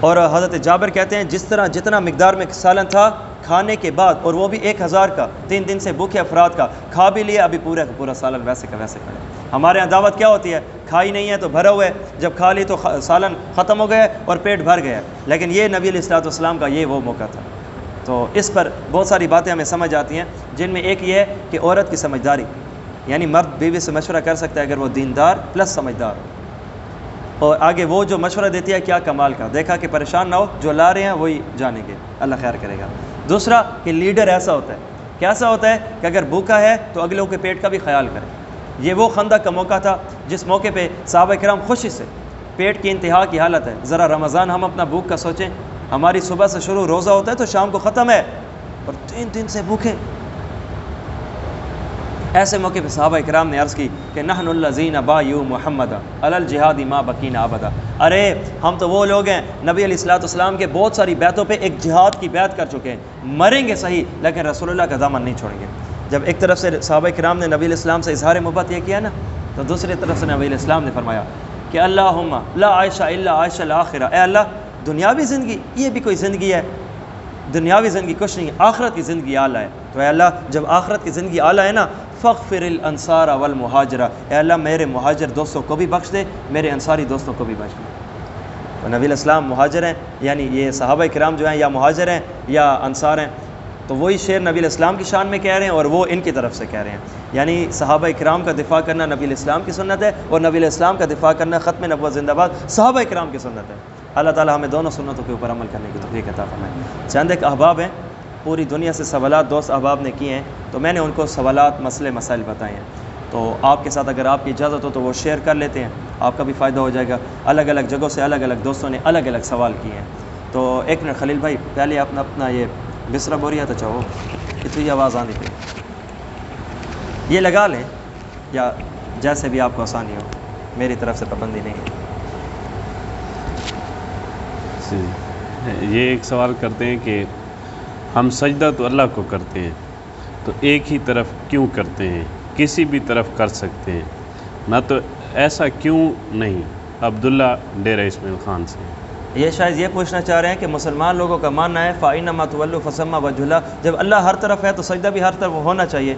اور حضرت جابر کہتے ہیں جتنا مقدار میں سالن تھا کھانے کے بعد، اور وہ بھی 1000 کا، 3 دن سے بھوکے افراد کا، کھا بھی لیا، ابھی پورا کا پورا سالن ویسے کا ویسے پڑے۔ ہمارے یہاں دعوت کیا ہوتی ہے؟ کھائی نہیں ہے تو بھرا ہوا ہے، جب کھا لی تو سالن ختم ہو گیا اور پیٹ بھر گیا، لیکن یہ نبی علیہ الصلوۃ والسلام کا یہ وہ موقع تھا۔ تو اس پر بہت ساری باتیں ہمیں سمجھ آتی ہیں، جن میں ایک یہ ہے کہ عورت کی سمجھداری، یعنی مرد بیوی سے مشورہ کر سکتا ہے اگر وہ دیندار پلس سمجھدار ہو، اور آگے وہ جو مشورہ دیتی ہے کیا کمال کا، دیکھا کہ پریشان نہ ہو، جو لا رہے ہیں وہی جانیں گے، اللہ خیر کرے گا۔ دوسرا کہ لیڈر ایسا ہوتا ہے، کیسا ہوتا ہے کہ اگر بھوکا ہے تو اگلوں کے پیٹ کا بھی خیال کرے۔ یہ وہ خندق کا موقع تھا جس موقع پہ صحابہ کرام خوشی سے، پیٹ کی انتہا کی حالت ہے، ذرا رمضان ہم اپنا بھوک کا سوچیں، ہماری صبح سے شروع روزہ ہوتا ہے تو شام کو ختم ہے، اور 3 دن سے بھوکے۔ ایسے موقع پہ صحابہ کرام نے عرض کی کہ نحن الذین بایعوا محمد علی الجہاد ما بقینا ابدا، ارے ہم تو وہ لوگ ہیں نبی علیہ الصلوۃ والسلام کے بہت ساری بیعتوں پہ ایک جہاد کی بیعت کر چکے ہیں، مریں گے صحیح لیکن رسول اللہ کا دامن نہیں چھوڑیں گے۔ جب ایک طرف سے صحابہ کرام نے نبی علیہ السلام سے اظہار محبت یہ کیا نا، تو دوسری طرف سے نبی علیہ السلام نے فرمایا کہ اللہم لا عائش الا عائش الاخرہ، اے اللہ دنیاوی زندگی یہ بھی کوئی زندگی ہے؟ دنیاوی زندگی کچھ نہیں، آخرت کی زندگی اعلیٰ ہے۔ تو اے اللہ جب آخرت کی زندگی اعلیٰ ہے نا، فاغفر الانصار والمہاجرہ، اے اللہ میرے مہاجر دوستوں کو بھی بخش دے، میرے انصاری دوستوں کو بھی بخش دے۔ تو نبی علیہ السلام مہاجر ہیں، یعنی یہ صحابہ کرام جو ہیں یا مہاجر ہیں یا انصار ہیں، تو وہی شعر نبی علیہ السلام کی شان میں کہہ رہے ہیں اور وہ ان کی طرف سے کہہ رہے ہیں، یعنی صحابہ کرام کا دفاع کرنا نبی علیہ السلام کی سنت ہے، اور نبی علیہ السلام کا دفاع کرنا ختم نبوت زندہ باد صحابہ کرام کی سنت ہے۔ اللہ تعالیٰ ہمیں دونوں سنتوں کے اوپر عمل کرنے کی توفیق عطا فرمائے۔ چند ایک احباب ہیں، پوری دنیا سے سوالات دوست احباب نے کیے ہیں، تو میں نے ان کو سوالات مسئلے مسائل بتائے ہیں، تو آپ کے ساتھ اگر آپ کی اجازت ہو تو وہ شیئر کر لیتے ہیں، آپ کا بھی فائدہ ہو جائے گا۔ الگ الگ جگہوں سے الگ الگ دوستوں نے الگ الگ سوال کیے ہیں۔ تو ایک منٹ خلیل بھائی، پہلے اپنا یہ بسرا بوریا تو چاہو اتنی آواز آنے پہ یہ لگا لیں، یا جیسے بھی آپ کو آسانی ہو، میری طرف سے پابندی نہیں ہے۔ یہ ایک سوال کرتے ہیں کہ ہم سجدہ تو اللہ کو کرتے ہیں، تو ایک ہی طرف کیوں کرتے ہیں؟ کسی بھی طرف کر سکتے ہیں نہ، تو ایسا کیوں نہیں؟ عبداللہ ڈیرہ اسماعیل خان سے یہ شاید یہ پوچھنا چاہ رہے ہیں کہ مسلمان لوگوں کا ماننا ہے فَإِنَّمَا تُوَلُّوا فَثَمَّ وَجْهُ اللَّهِ، جب اللہ ہر طرف ہے تو سجدہ بھی ہر طرف ہونا چاہیے۔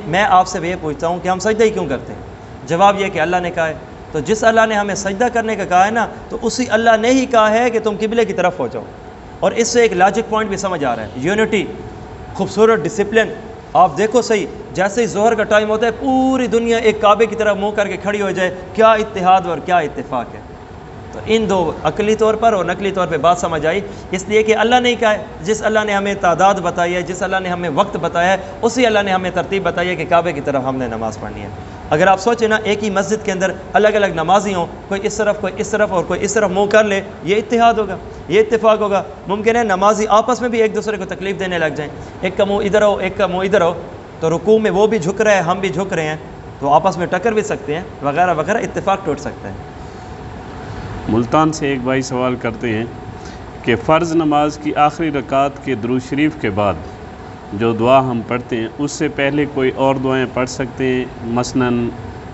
میں آپ سے یہ پوچھتا ہوں کہ ہم سجدہ ہی کیوں کرتے ہیں؟ جواب یہ کہ اللہ نے کہا ہے تو جس اللہ نے ہمیں سجدہ کرنے کا کہا ہے نا، تو اسی اللہ نے ہی کہا ہے کہ تم قبلے کی طرف ہو جاؤ۔ اور اس سے ایک لاجک پوائنٹ بھی سمجھ آ رہا ہے، یونٹی، خوبصورت ڈسپلن۔ آپ دیکھو صحیح، جیسے ہی ظہر کا ٹائم ہوتا ہے پوری دنیا ایک کعبے کی طرف منہ کر کے کھڑی ہو جائے، کیا اتحاد اور کیا اتفاق ہے۔ تو ان دو عقلی طور پر اور نقلی طور پہ بات سمجھ آئی، اس لیے کہ اللہ نے ہی کہا ہے، جس اللہ نے ہمیں تعداد بتائی ہے، جس اللہ نے ہمیں وقت بتایا ہے، اسی اللہ نے ہمیں ترتیب بتائی ہے کہ کعبے کی طرف ہم نے نماز پڑھنی ہے۔ اگر آپ سوچیں نا، ایک ہی مسجد کے اندر الگ الگ نمازی ہوں، کوئی اس طرف کوئی اس طرف اور کوئی اس طرف منہ کر لے، یہ اتحاد ہوگا، یہ اتفاق ہوگا؟ ممکن ہے نمازی آپس میں بھی ایک دوسرے کو تکلیف دینے لگ جائیں، ایک کا منہ ادھر ہو ایک کا منہ ادھر ہو، تو رکوع میں وہ بھی جھک رہا ہے ہم بھی جھک رہے ہیں، تو آپس میں ٹکر بھی سکتے ہیں وغیرہ وغیرہ، اتفاق ٹوٹ سکتا ہے۔ ملتان سے ایک بھائی سوال کرتے ہیں کہ فرض نماز کی آخری رکعت کے درود شریف کے بعد جو دعا ہم پڑھتے ہیں، اس سے پہلے کوئی اور دعائیں پڑھ سکتے ہیں؟ مثلاً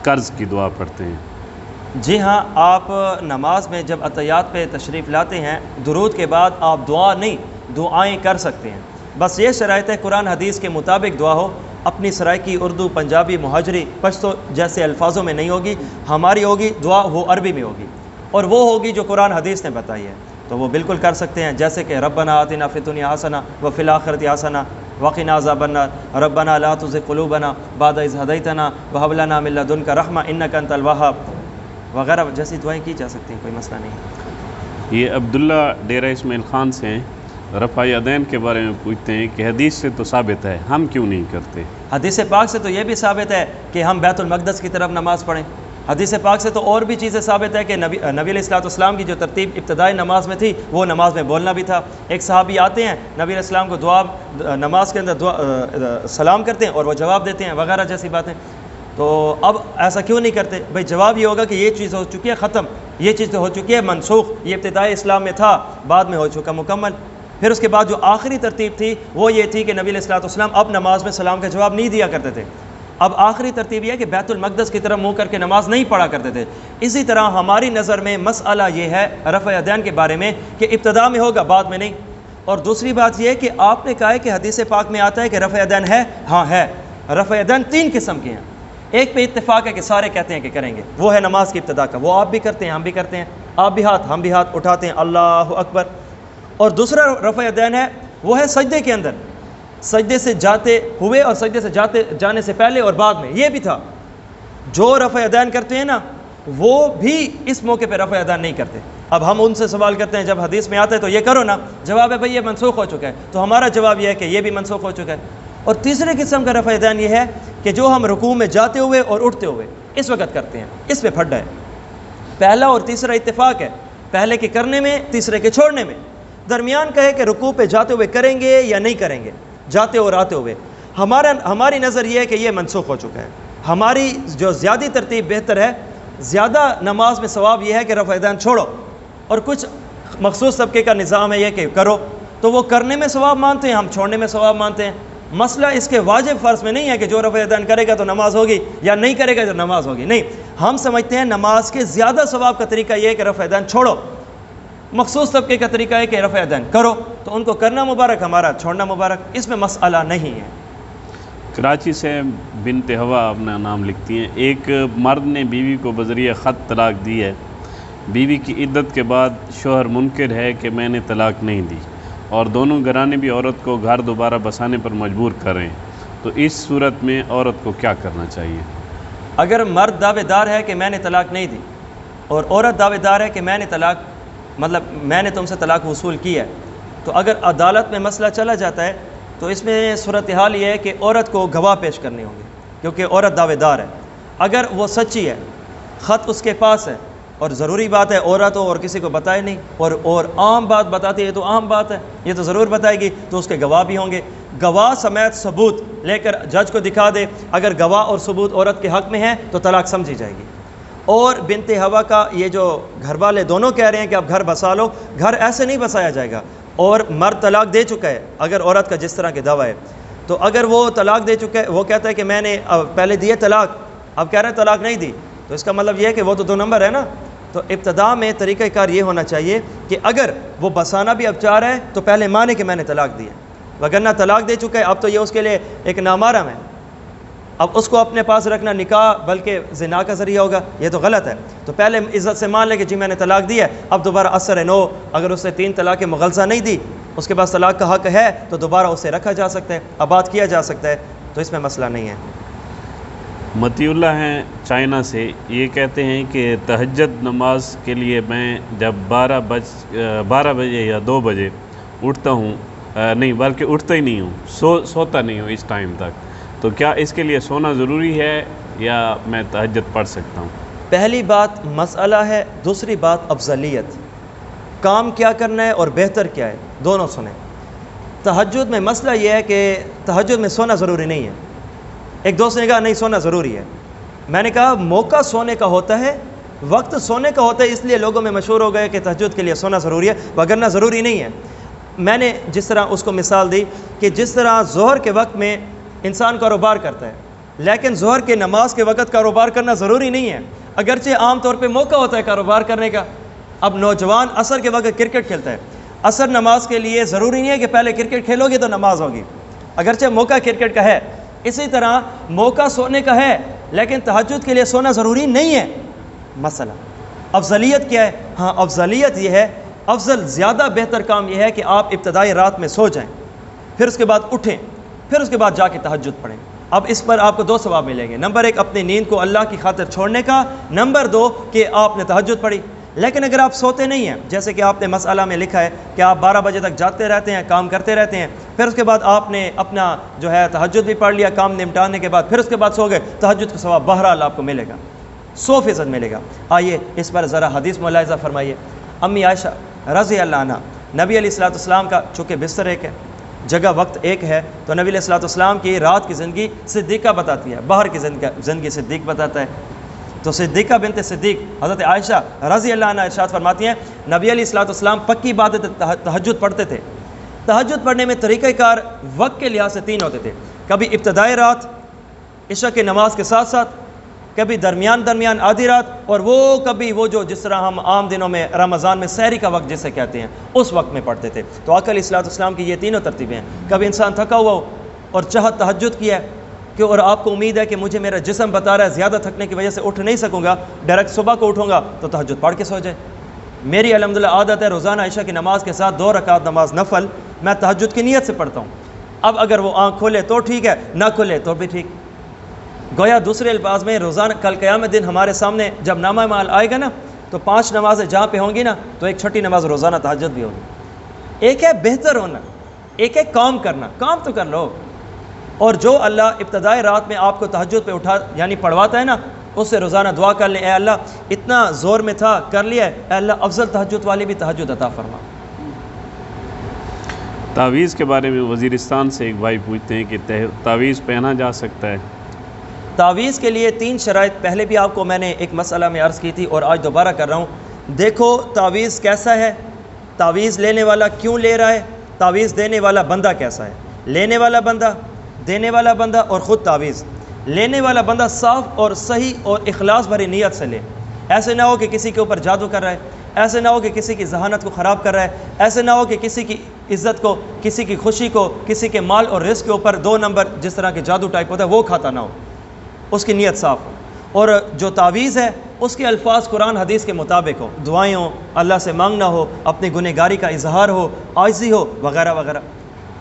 قرض کی دعا پڑھتے ہیں۔ جی ہاں، آپ نماز میں جب عطیات پہ تشریف لاتے ہیں، درود کے بعد آپ دعا نہیں، دعائیں کر سکتے ہیں۔ بس یہ شرائط ہے قرآن حدیث کے مطابق دعا ہو، اپنی سرائکی، اردو، پنجابی، مہاجری، پشتو جیسے الفاظوں میں نہیں ہوگی، ہماری ہوگی دعا وہ عربی میں ہوگی، اور وہ ہوگی جو قرآن حدیث نے بتائی ہے، تو وہ بالکل کر سکتے ہیں۔ جیسے کہ ربنا آتنا فی الدنیا حسنہ وفی الآخرۃ حسنہ وقنا عذاب النار، ربنا لا تزغ قلوبنا بعد اذ ہدیتنا وہب لنا من لدنک رحمہ انک انت الوہاب وغیرہ جیسی دعائیں کی جا سکتی ہیں، کوئی مسئلہ نہیں۔ یہ عبداللہ ڈیرہ اسماعیل خان سے ہیں، رفع یدین کے بارے میں پوچھتے ہیں کہ حدیث سے تو ثابت ہے، ہم کیوں نہیں کرتے؟ حدیث پاک سے تو یہ بھی ثابت ہے کہ ہم بیت المقدس کی طرف نماز پڑھیں۔ حدیث پاک سے تو اور بھی چیزیں ثابت ہے کہ نبی علیہ الصلوۃ والسلام کی جو ترتیب ابتدائی نماز میں تھی وہ نماز میں بولنا بھی تھا۔ ایک صحابی آتے ہیں، نبی علیہ السلام کو دعا نماز کے اندر سلام کرتے ہیں اور وہ جواب دیتے ہیں وغیرہ جیسی باتیں۔ تو اب ایسا کیوں نہیں کرتے؟ بھائی جواب یہ ہوگا کہ یہ چیز ہو چکی ہے ختم، یہ چیز تو ہو چکی ہے منسوخ، یہ ابتدائی اسلام میں تھا، بعد میں ہو چکا مکمل۔ پھر اس کے بعد جو آخری ترتیب تھی وہ یہ تھی کہ نبی علیہ الصلوۃ والسلام اب نماز میں سلام کا جواب نہیں دیا کرتے تھے۔ اب آخری ترتیب یہ ہے کہ بیت المقدس کی طرف منہ کر کے نماز نہیں پڑھا کرتے تھے۔ اسی طرح ہماری نظر میں مسئلہ یہ ہے رفع یدین کے بارے میں کہ ابتدا میں ہوگا بعد میں نہیں۔ اور دوسری بات یہ کہ آپ نے کہا ہے کہ حدیث پاک میں آتا ہے کہ رفع یدین ہے، ہاں ہے۔ رفع یدین 3 قسم کے ہیں، ایک پہ اتفاق ہے کہ سارے کہتے ہیں کہ کریں گے، وہ ہے نماز کی ابتدا کا، وہ آپ بھی کرتے ہیں ہم بھی کرتے ہیں، آپ بھی ہاتھ ہم بھی ہاتھ اٹھاتے ہیں، اللہ اکبر۔ اور دوسرا رفع یدین ہے، وہ ہے سجدے کے اندر، سجدے سے جاتے ہوئے اور سجدے سے جانے سے پہلے اور بعد میں، یہ بھی تھا۔ جو رفع یدین کرتے ہیں نا وہ بھی اس موقع پہ رفع یدین نہیں کرتے۔ اب ہم ان سے سوال کرتے ہیں جب حدیث میں آتا ہے تو یہ کرو نا، جواب ہے بھئی یہ منسوخ ہو چکا ہے، تو ہمارا جواب یہ ہے کہ یہ بھی منسوخ ہو چکا ہے۔ اور تیسرے قسم کا رفع یدین یہ ہے کہ جو ہم رکوع میں جاتے ہوئے اور اٹھتے ہوئے اس وقت کرتے ہیں، اس میں پھڈا ہے۔ پہلا اور تیسرا اتفاق ہے، پہلے کے کرنے میں، تیسرے کے چھوڑنے میں۔ درمیان کا ہے کہ رکوع پہ جاتے ہوئے کریں گے یا نہیں کریں گے، جاتے اور آتے ہوئے۔ ہماری نظر یہ ہے کہ یہ منسوخ ہو چکا ہے۔ ہماری جو زیادہ ترتیب بہتر ہے، زیادہ نماز میں ثواب یہ ہے کہ رفع یدین چھوڑو، اور کچھ مخصوص طبقے کا نظام ہے یہ کہ کرو، تو وہ کرنے میں ثواب مانتے ہیں، ہم چھوڑنے میں ثواب مانتے ہیں۔ مسئلہ اس کے واجب فرض میں نہیں ہے کہ جو رفع یدین کرے گا تو نماز ہوگی یا نہیں کرے گا تو نماز ہوگی، نہیں، ہم سمجھتے ہیں نماز کے زیادہ ثواب کا طریقہ یہ ہے کہ رفع یدین چھوڑو، مخصوص طبقے کا طریقہ ہے کہ رفع یدین کرو، تو ان کو کرنا مبارک، ہمارا چھوڑنا مبارک، اس میں مسئلہ نہیں ہے۔ کراچی سے بنت ہوا اپنا نام لکھتی ہیں، ایک مرد نے بیوی کو بذریعہ خط طلاق دی ہے، بیوی کی عدت کے بعد شوہر منکر ہے کہ میں نے طلاق نہیں دی، اور دونوں گھرانے بھی عورت کو گھر دوبارہ بسانے پر مجبور کر رہے ہیں، تو اس صورت میں عورت کو کیا کرنا چاہیے؟ اگر مرد دعوے دار ہے کہ میں نے طلاق نہیں دی اور عورت دعوے دار ہے کہ میں نے طلاق میں نے تم سے طلاق وصول کی ہے، تو اگر عدالت میں مسئلہ چلا جاتا ہے تو اس میں صورتحال یہ ہے کہ عورت کو گواہ پیش کرنے ہوں گے، کیونکہ عورت دعوے دار ہے۔ اگر وہ سچی ہے، خط اس کے پاس ہے، اور ضروری بات ہے عورت ہو اور کسی کو بتائے نہیں، اور عام بات بتاتی ہے تو عام بات ہے، یہ تو ضرور بتائے گی، تو اس کے گواہ بھی ہوں گے۔ گواہ سمیت ثبوت لے کر جج کو دکھا دے، اگر گواہ اور ثبوت عورت کے حق میں ہے تو طلاق سمجھی جائے گی۔ اور بنت ہوا کا یہ جو گھر والے دونوں کہہ رہے ہیں کہ اب گھر بسا لو، گھر ایسے نہیں بسایا جائے گا، اور مرد طلاق دے چکا ہے اگر عورت کا جس طرح کے دعویٰ ہے، تو اگر وہ طلاق دے چکا ہے، وہ کہتا ہے کہ میں نے پہلے دیے طلاق، اب کہہ رہے ہیں طلاق نہیں دی، تو اس کا مطلب یہ ہے کہ وہ تو 2 نمبر ہے نا۔ تو ابتدا میں طریقہ کار یہ ہونا چاہیے کہ اگر وہ بسانا بھی اب چاہ رہا ہے تو پہلے مانے کہ میں نے طلاق دی ہے، وگرنہ طلاق دے چکا ہے اب تو یہ اس کے لیے ایک نامحرم ہے۔ اب اس کو اپنے پاس رکھنا نکاح بلکہ زنا کا ذریعہ ہوگا، یہ تو غلط ہے۔ تو پہلے عزت سے مان لے کہ جی میں نے طلاق دی ہے، اب دوبارہ اثر نو، اگر اس نے 3 طلاق مغلظہ نہیں دی، اس کے پاس طلاق کا حق ہے تو دوبارہ اسے رکھا جا سکتا ہے، آباد کیا جا سکتا ہے، تو اس میں مسئلہ نہیں ہے۔ متی اللہ ہیں چائنا سے، یہ کہتے ہیں کہ تہجد نماز کے لیے میں جب 12 بجے یا 2 بجے اٹھتا ہوں، نہیں بلکہ اٹھتا ہی نہیں ہوں، سوتا نہیں ہوں اس ٹائم تک، تو کیا اس کے لیے سونا ضروری ہے یا میں تہجد پڑھ سکتا ہوں؟ پہلی بات مسئلہ ہے، دوسری بات افضلیت، کام کیا کرنا ہے اور بہتر کیا ہے، دونوں سنیں۔ تہجد میں مسئلہ یہ ہے کہ تہجد میں سونا ضروری نہیں ہے۔ ایک دوست نے کہا نہیں سونا ضروری ہے، میں نے کہا موقع سونے کا ہوتا ہے، وقت سونے کا ہوتا ہے، اس لیے لوگوں میں مشہور ہو گئے کہ تہجد کے لیے سونا ضروری ہے، وگرنہ ضروری نہیں ہے۔ میں نے جس طرح اس کو مثال دی کہ جس طرح ظہر کے وقت میں انسان کاروبار کرتا ہے، لیکن ظہر کے نماز کے وقت کاروبار کرنا ضروری نہیں ہے، اگرچہ عام طور پہ موقع ہوتا ہے کاروبار کرنے کا۔ اب نوجوان عصر کے وقت کرکٹ کھیلتا ہے، عصر نماز کے لیے ضروری نہیں ہے کہ پہلے کرکٹ کھیلو گے تو نماز ہوگی، اگرچہ موقع کرکٹ کا ہے۔ اسی طرح موقع سونے کا ہے، لیکن تہجد کے لیے سونا ضروری نہیں ہے۔ مسئلہ افضلیت کیا ہے؟ ہاں افضلیت یہ ہے، افضل زیادہ بہتر کام یہ ہے کہ آپ ابتدائی رات میں سو جائیں، پھر اس کے بعد اٹھیں، پھر اس کے بعد جا کے تہجد پڑھیں۔ اب اس پر آپ کو 2 ثواب ملیں گے، نمبر 1 اپنی نیند کو اللہ کی خاطر چھوڑنے کا، نمبر 2 کہ آپ نے تہجد پڑھی۔ لیکن اگر آپ سوتے نہیں ہیں، جیسے کہ آپ نے مسئلہ میں لکھا ہے کہ آپ 12 بجے تک جاگتے رہتے ہیں، کام کرتے رہتے ہیں، پھر اس کے بعد آپ نے اپنا جو ہے تہجد بھی پڑھ لیا کام نمٹانے کے بعد، پھر اس کے بعد سو گئے، تہجد کا ثواب بہرحال آپ کو ملے گا، 100% ملے گا۔ آئیے اس پر ذرا حدیث ملاحظہ فرمائیے۔ امی عائشہ رضی اللہ عنہ، نبی علیہ الصلوۃ والسلام کا چونکہ بستر ایک ہے، جگہ وقت ایک ہے، تو نبی علیہ الصلوۃ والسلام کی رات کی زندگی صدیقہ بتاتی ہے، باہر کی زندگی صدیق بتاتا ہے۔ تو صدیقہ بنت صدیق حضرت عائشہ رضی اللہ عنہ ارشاد فرماتی ہیں نبی علیہ الصلوۃ والسلام پکی عبادت تہجد پڑھتے تھے۔ تہجد پڑھنے میں طریقہ کار وقت کے لحاظ سے 3 ہوتے تھے، کبھی ابتدائی رات عشاء کی نماز کے ساتھ ساتھ، کبھی درمیان آدھی رات، اور کبھی جو جس طرح ہم عام دنوں میں رمضان میں سحری کا وقت جسے کہتے ہیں اس وقت میں پڑھتے تھے۔ تو آقا علیہ الصلوۃ والسلام کی یہ 3 ترتیبیں ہیں۔ کبھی انسان تھکا ہوا ہو اور چاہت تہجد کیا ہے کہ اور آپ کو امید ہے کہ مجھے میرا جسم بتا رہا ہے زیادہ تھکنے کی وجہ سے اٹھ نہیں سکوں گا، ڈائریکٹ صبح کو اٹھوں گا، تو تہجد پڑھ کے سو جائے۔ میری الحمدللہ عادت ہے روزانہ عشاء کی نماز کے ساتھ 2 رکعت نماز نفل میں تہجد کی نیت سے پڑھتا ہوں۔ اب اگر وہ آنکھ کھولے تو ٹھیک ہے، نہ کھولے تو بھی ٹھیک۔ گویا دوسرے الفاظ میں روزانہ کل قیامت دن ہمارے سامنے جب نامہ مال آئے گا نا، تو 5 نمازیں جہاں پہ ہوں گی نا، تو ایک چھٹی نماز روزانہ تہجد بھی ہوگی۔ ایک ہے بہتر ہونا، ایک ہے کام کرنا، کام تو کر لو، اور جو اللہ ابتدائی رات میں آپ کو تہجد پہ اٹھا یعنی پڑھواتا ہے نا، اس سے روزانہ دعا کر لیں، اے اللہ اتنا زور میں تھا کر لیا ہے، اے اللہ افضل تہجد والی بھی تہجد عطا فرما۔ تعویذ کے بارے میں وزیرستان سے ایک بھائی پوچھتے ہیں کہ تعویذ پہنا جا سکتا ہے؟ تعویذ کے لیے 3 شرائط پہلے بھی آپ کو میں نے ایک مسئلہ میں عرض کی تھی اور آج دوبارہ کر رہا ہوں۔ دیکھو تعویذ کیسا ہے، تعویذ لینے والا کیوں لے رہا ہے، تعویذ دینے والا بندہ کیسا ہے، لینے والا بندہ، دینے والا بندہ اور خود تعویذ۔ لینے والا بندہ صاف اور صحیح اور اخلاص بھری نیت سے لے، ایسے نہ ہو کہ کسی کے اوپر جادو کر رہا ہے، ایسے نہ ہو کہ کسی کی ذہانت کو خراب کر رہا ہے، ایسے نہ ہو کہ کسی کی عزت کو، کسی کی خوشی کو، کسی کے مال اور رزق کے اوپر 2 نمبر جس طرح کے جادو ٹائپ ہوتا ہے وہ کھاتا نہ ہو، اس کی نیت صاف ہو، اور جو تعویذ ہے اس کے الفاظ قرآن حدیث کے مطابق ہو، دعائیں ہوں، اللہ سے مانگنا ہو، اپنی گنہگاری کا اظہار ہو، عاجزی ہو، وغیرہ وغیرہ۔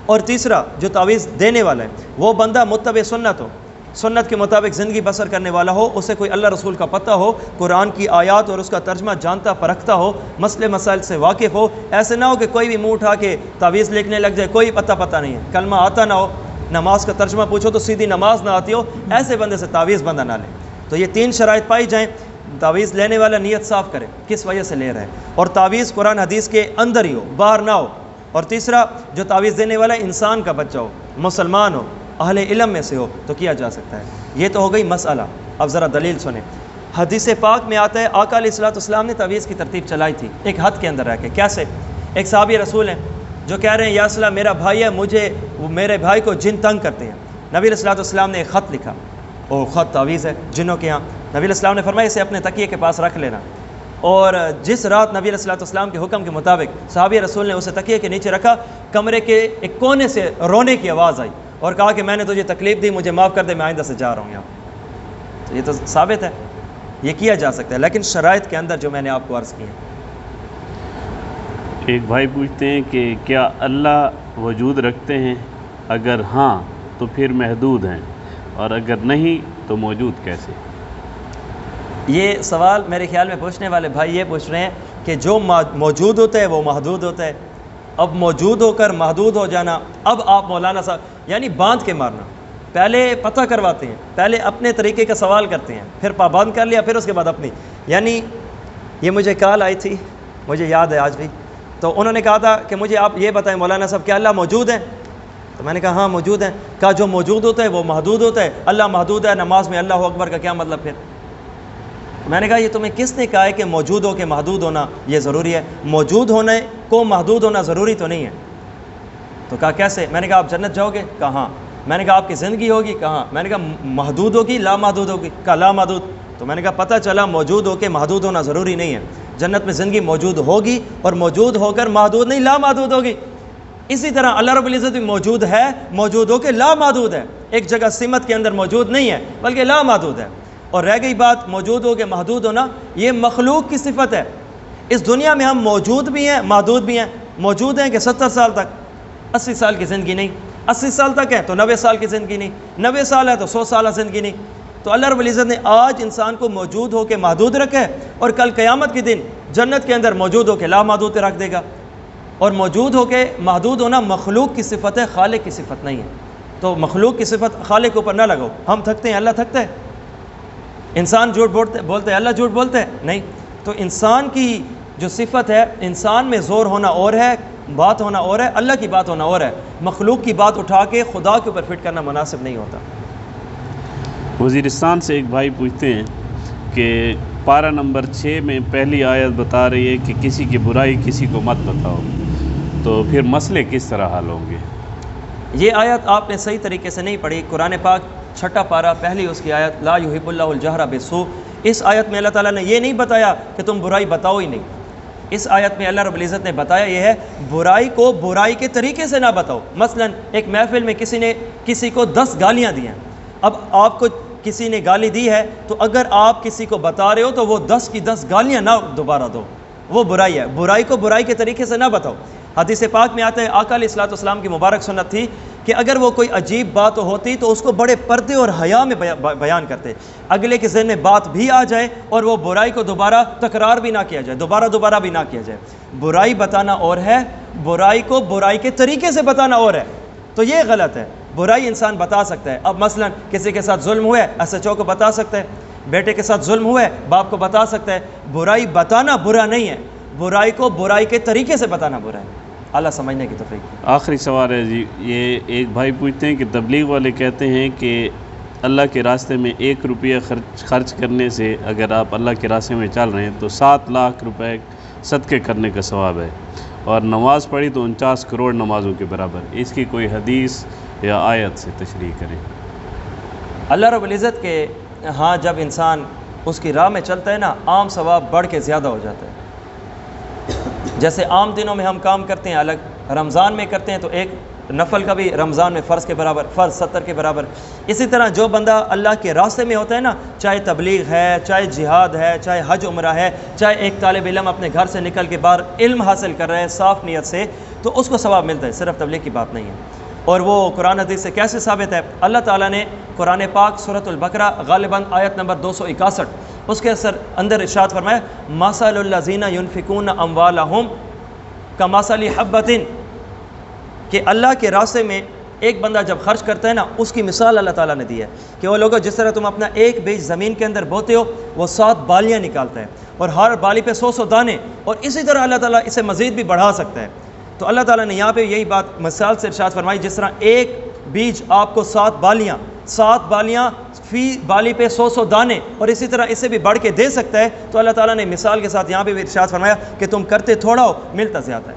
اور تیسرا جو تعویذ دینے والا ہے وہ بندہ متبع سنت ہو، سنت کے مطابق زندگی بسر کرنے والا ہو، اسے کوئی اللہ رسول کا پتہ ہو، قرآن کی آیات اور اس کا ترجمہ جانتا پرکھتا ہو، مسئلے مسائل سے واقف ہو۔ ایسے نہ ہو کہ کوئی بھی منہ اٹھا کے تعویذ لکھنے لگ جائے، کوئی پتہ نہیں ہے، کلمہ آتا نہ ہو، نماز کا ترجمہ پوچھو تو سیدھی نماز نہ آتی ہو، ایسے بندے سے تعویذ بندہ نہ لے۔ تو یہ 3 شرائط پائی جائیں، تعویذ لینے والا نیت صاف کرے کس وجہ سے لے رہا ہے، اور تعویذ قرآن حدیث کے اندر ہی ہو، باہر نہ ہو، اور تیسرا جو تعویذ دینے والا انسان کا بچہ ہو، مسلمان ہو، اہل علم میں سے ہو تو کیا جا سکتا ہے۔ یہ تو ہو گئی مسئلہ۔ اب ذرا دلیل سنیں، حدیث پاک میں آتا ہے آقا علیہ الصلوۃ والسلام نے تعویذ کی ترتیب چلائی تھی ایک حد کے اندر رہ کے۔ کیسے؟ ایک صحابی رسول ہیں جو کہہ رہے ہیں یا رسول اللہ میرا بھائی ہے، میرے بھائی کو جن تنگ کرتے ہیں۔ نبی علیہ الصلوۃ والسلام نے ایک خط لکھا، اور خط تعویذ ہے جنوں کے ہاں۔ نبی علیہ السلام نے فرمایا اسے اپنے تکیے کے پاس رکھ لینا، اور جس رات نبی علیہ الصلوۃ والسلام کے حکم کے مطابق صحابی رسول نے اسے تکیے کے نیچے رکھا، کمرے کے ایک کونے سے رونے کی آواز آئی، اور کہا کہ میں نے تجھے تکلیف دی، مجھے معاف کر دے، میں آئندہ سے جا رہا ہوں یہاں. تو یہ تو ثابت ہے، یہ کیا جا سکتا ہے، لیکن شرائط کے اندر جو میں نے آپ کو عرض کی ہیں. ایک بھائی پوچھتے ہیں کہ کیا اللہ وجود رکھتے ہیں؟ اگر ہاں تو پھر محدود ہیں، اور اگر نہیں تو موجود کیسے؟ یہ سوال میرے خیال میں پوچھنے والے بھائی یہ پوچھ رہے ہیں کہ جو موجود ہوتا ہے وہ محدود ہوتا ہے. اب موجود ہو کر محدود ہو جانا، اب آپ مولانا صاحب یعنی باندھ کے مارنا، پہلے پتہ کرواتے ہیں، پہلے اپنے طریقے کا سوال کرتے ہیں، پھر پابند کر لیا، پھر اس کے بعد اپنی. یعنی یہ مجھے کال آئی تھی، مجھے یاد ہے آج بھی، تو انہوں نے کہا تھا کہ مجھے آپ یہ بتائیں مولانا صاحب کیا اللہ موجود ہے؟ تو میں نے کہا ہاں موجود ہے. کہا جو موجود ہوتا ہے وہ محدود ہوتا ہے، اللہ محدود ہے، نماز میں اللہ اکبر کا کیا مطلب پھر؟ میں نے کہا یہ تمہیں کس نے کہا ہے کہ موجود ہو کے محدود ہونا یہ ضروری ہے؟ موجود ہونے کو محدود ہونا ضروری تو نہیں ہے. تو کہا کیسے؟ میں نے کہا آپ جنت جاؤ گے؟ کہا ہاں. میں نے کہا آپ کی زندگی ہوگی؟ کہا. میں نے کہا محدود ہوگی لا محدود ہوگی؟ کہا لا محدود. تو میں نے کہا پتہ چلا موجود ہو کے محدود ہونا ضروری نہیں ہے. جنت میں زندگی موجود ہوگی اور موجود ہو کر محدود نہیں لا محدود ہوگی. اسی طرح اللہ رب العزت بھی موجود ہے، موجود ہو کے لا محدود ہے. ایک جگہ سمت کے اندر موجود نہیں ہے بلکہ لا محدود ہے. اور رہ گئی بات موجود ہو کے محدود ہونا، یہ مخلوق کی صفت ہے. اس دنیا میں ہم موجود بھی ہیں محدود بھی ہیں. موجود ہیں کہ 70 سال تک 80 سال کی زندگی نہیں، 80 سال تک ہے تو 90 سال کی زندگی نہیں، 90 سال ہے تو 100 سالہ زندگی نہیں. تو اللہ رب العزت نے آج انسان کو موجود ہو کے محدود رکھا ہے، اور کل قیامت کے دن جنت کے اندر موجود ہو کے لا محدود رکھ دے گا. اور موجود ہو کے محدود ہونا مخلوق کی صفت ہے، خالق کی صفت نہیں ہے. تو مخلوق کی صفت خالق کے اوپر نہ لگاؤ. ہم تھکتے ہیں، اللہ تھکتا ہے؟ انسان جھوٹ بولتے ہیں، اللہ جھوٹ بولتے ہیں؟ نہیں. تو انسان کی جو صفت ہے، انسان میں زور ہونا اور ہے، بات ہونا اور ہے، اللہ کی بات ہونا اور ہے. مخلوق کی بات اٹھا کے خدا کے اوپر فٹ کرنا مناسب نہیں ہوتا. وزیرستان سے ایک بھائی پوچھتے ہیں کہ پارہ نمبر 6 میں پہلی آیت بتا رہی ہے کہ کسی کی برائی کسی کو مت بتاؤ، تو پھر مسئلے کس طرح حل ہوں گے؟ یہ آیت آپ نے صحیح طریقے سے نہیں پڑھی. قرآن پاک 6 پارہ پہلی اس کی آیت لا یحب اللہ الجہر بالسوء، اس آیت میں اللہ تعالیٰ نے یہ نہیں بتایا کہ تم برائی بتاؤ ہی نہیں. اس آیت میں اللہ رب العزت نے بتایا یہ ہے برائی کو برائی کے طریقے سے نہ بتاؤ. مثلا ایک محفل میں کسی نے کسی کو 10 گالیاں دی ہیں. اب آپ کو کسی نے گالی دی ہے تو اگر آپ کسی کو بتا رہے ہو تو وہ 10 کی 10 گالیاں نہ دوبارہ دو، وہ برائی ہے. برائی کو برائی کے طریقے سے نہ بتاؤ. حدیث پاک میں آتا ہے آقا علیہ الصلوۃ والسلام کی مبارک سنت تھی کہ اگر وہ کوئی عجیب بات ہوتی تو اس کو بڑے پردے اور حیا میں بیان کرتے، اگلے کے ذہن میں بات بھی آ جائے اور وہ برائی کو دوبارہ تکرار بھی نہ کیا جائے، دوبارہ بھی نہ کیا جائے. برائی بتانا اور ہے، برائی کو برائی کے طریقے سے بتانا اور ہے. تو یہ غلط ہے. برائی انسان بتا سکتا ہے. اب مثلا کسی کے ساتھ ظلم ہوا ہے، SHO کو بتا سکتا ہے. بیٹے کے ساتھ ظلم ہوا ہے، باپ کو بتا سکتا ہے. برائی بتانا برا نہیں ہے، برائی کو برائی کے طریقے سے بتانا برا ہے. اللہ سمجھنے کی توفیق. آخری سوال ہے جی، یہ ایک بھائی پوچھتے ہیں کہ تبلیغ والے کہتے ہیں کہ اللہ کے راستے میں 1 روپیہ خرچ کرنے سے اگر آپ اللہ کے راستے میں چل رہے ہیں تو 7 لاکھ روپے صدقے کرنے کا ثواب ہے، اور نماز پڑھی تو 49 کروڑ نمازوں کے برابر. اس کی کوئی حدیث یا آیت سے تشریح کریں. اللہ رب العزت کے ہاں جب انسان اس کی راہ میں چلتا ہے نا، عام ثواب بڑھ کے زیادہ ہو جاتا ہے. جیسے عام دنوں میں ہم کام کرتے ہیں الگ، رمضان میں کرتے ہیں تو ایک نفل کا بھی رمضان میں فرض کے برابر، فرض 70 کے برابر. اسی طرح جو بندہ اللہ کے راستے میں ہوتا ہے نا، چاہے تبلیغ ہے، چاہے جہاد ہے، چاہے حج عمرہ ہے، چاہے ایک طالب علم اپنے گھر سے نکل کے باہر علم حاصل کر رہا ہے صاف نیت سے، تو اس کو ثواب ملتا ہے. صرف تبلیغ کی بات نہیں ہے. اور وہ قرآن حدیث سے کیسے ثابت ہے؟ اللہ تعالیٰ نے قرآن پاک سورۃ البقرہ غالباً آیت نمبر 261 اس کے اندر ارشاد فرمایا مثل الذین ينفقون اموالهم کمثل حبۃ، کہ اللہ کے راستے میں ایک بندہ جب خرچ کرتا ہے نا، اس کی مثال اللہ تعالیٰ نے دی ہے کہ وہ لوگوں جس طرح تم اپنا ایک بیج زمین کے اندر بوتے ہو، وہ 7 بالیاں نکالتا ہے اور ہر بالی پہ 100 دانے، اور اسی طرح اللہ تعالیٰ اسے مزید بھی بڑھا سکتا ہے. تو اللہ تعالیٰ نے یہاں پہ یہی بات مثال سے ارشاد فرمائی، جس طرح ایک بیج آپ کو 7 بالیاں فی بالی پہ 100 دانے، اور اسی طرح اسے بھی بڑھ کے دے سکتا ہے. تو اللہ تعالیٰ نے مثال کے ساتھ یہاں پہ بھی ارشاد فرمایا کہ تم کرتے تھوڑا ہو ملتا زیادہ ہے،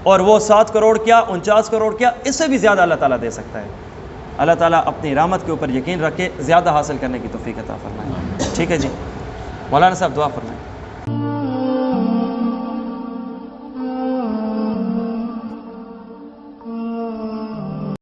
اور وہ 7 کروڑ کیا 49 کروڑ کیا، اس سے بھی زیادہ اللہ تعالیٰ دے سکتا ہے. اللہ تعالیٰ اپنی رحمت کے اوپر یقین رکھ کے زیادہ حاصل کرنے کی توفیق عطا فرمائے. ٹھیک ہے جی، مولانا صاحب دعا فرمائیں.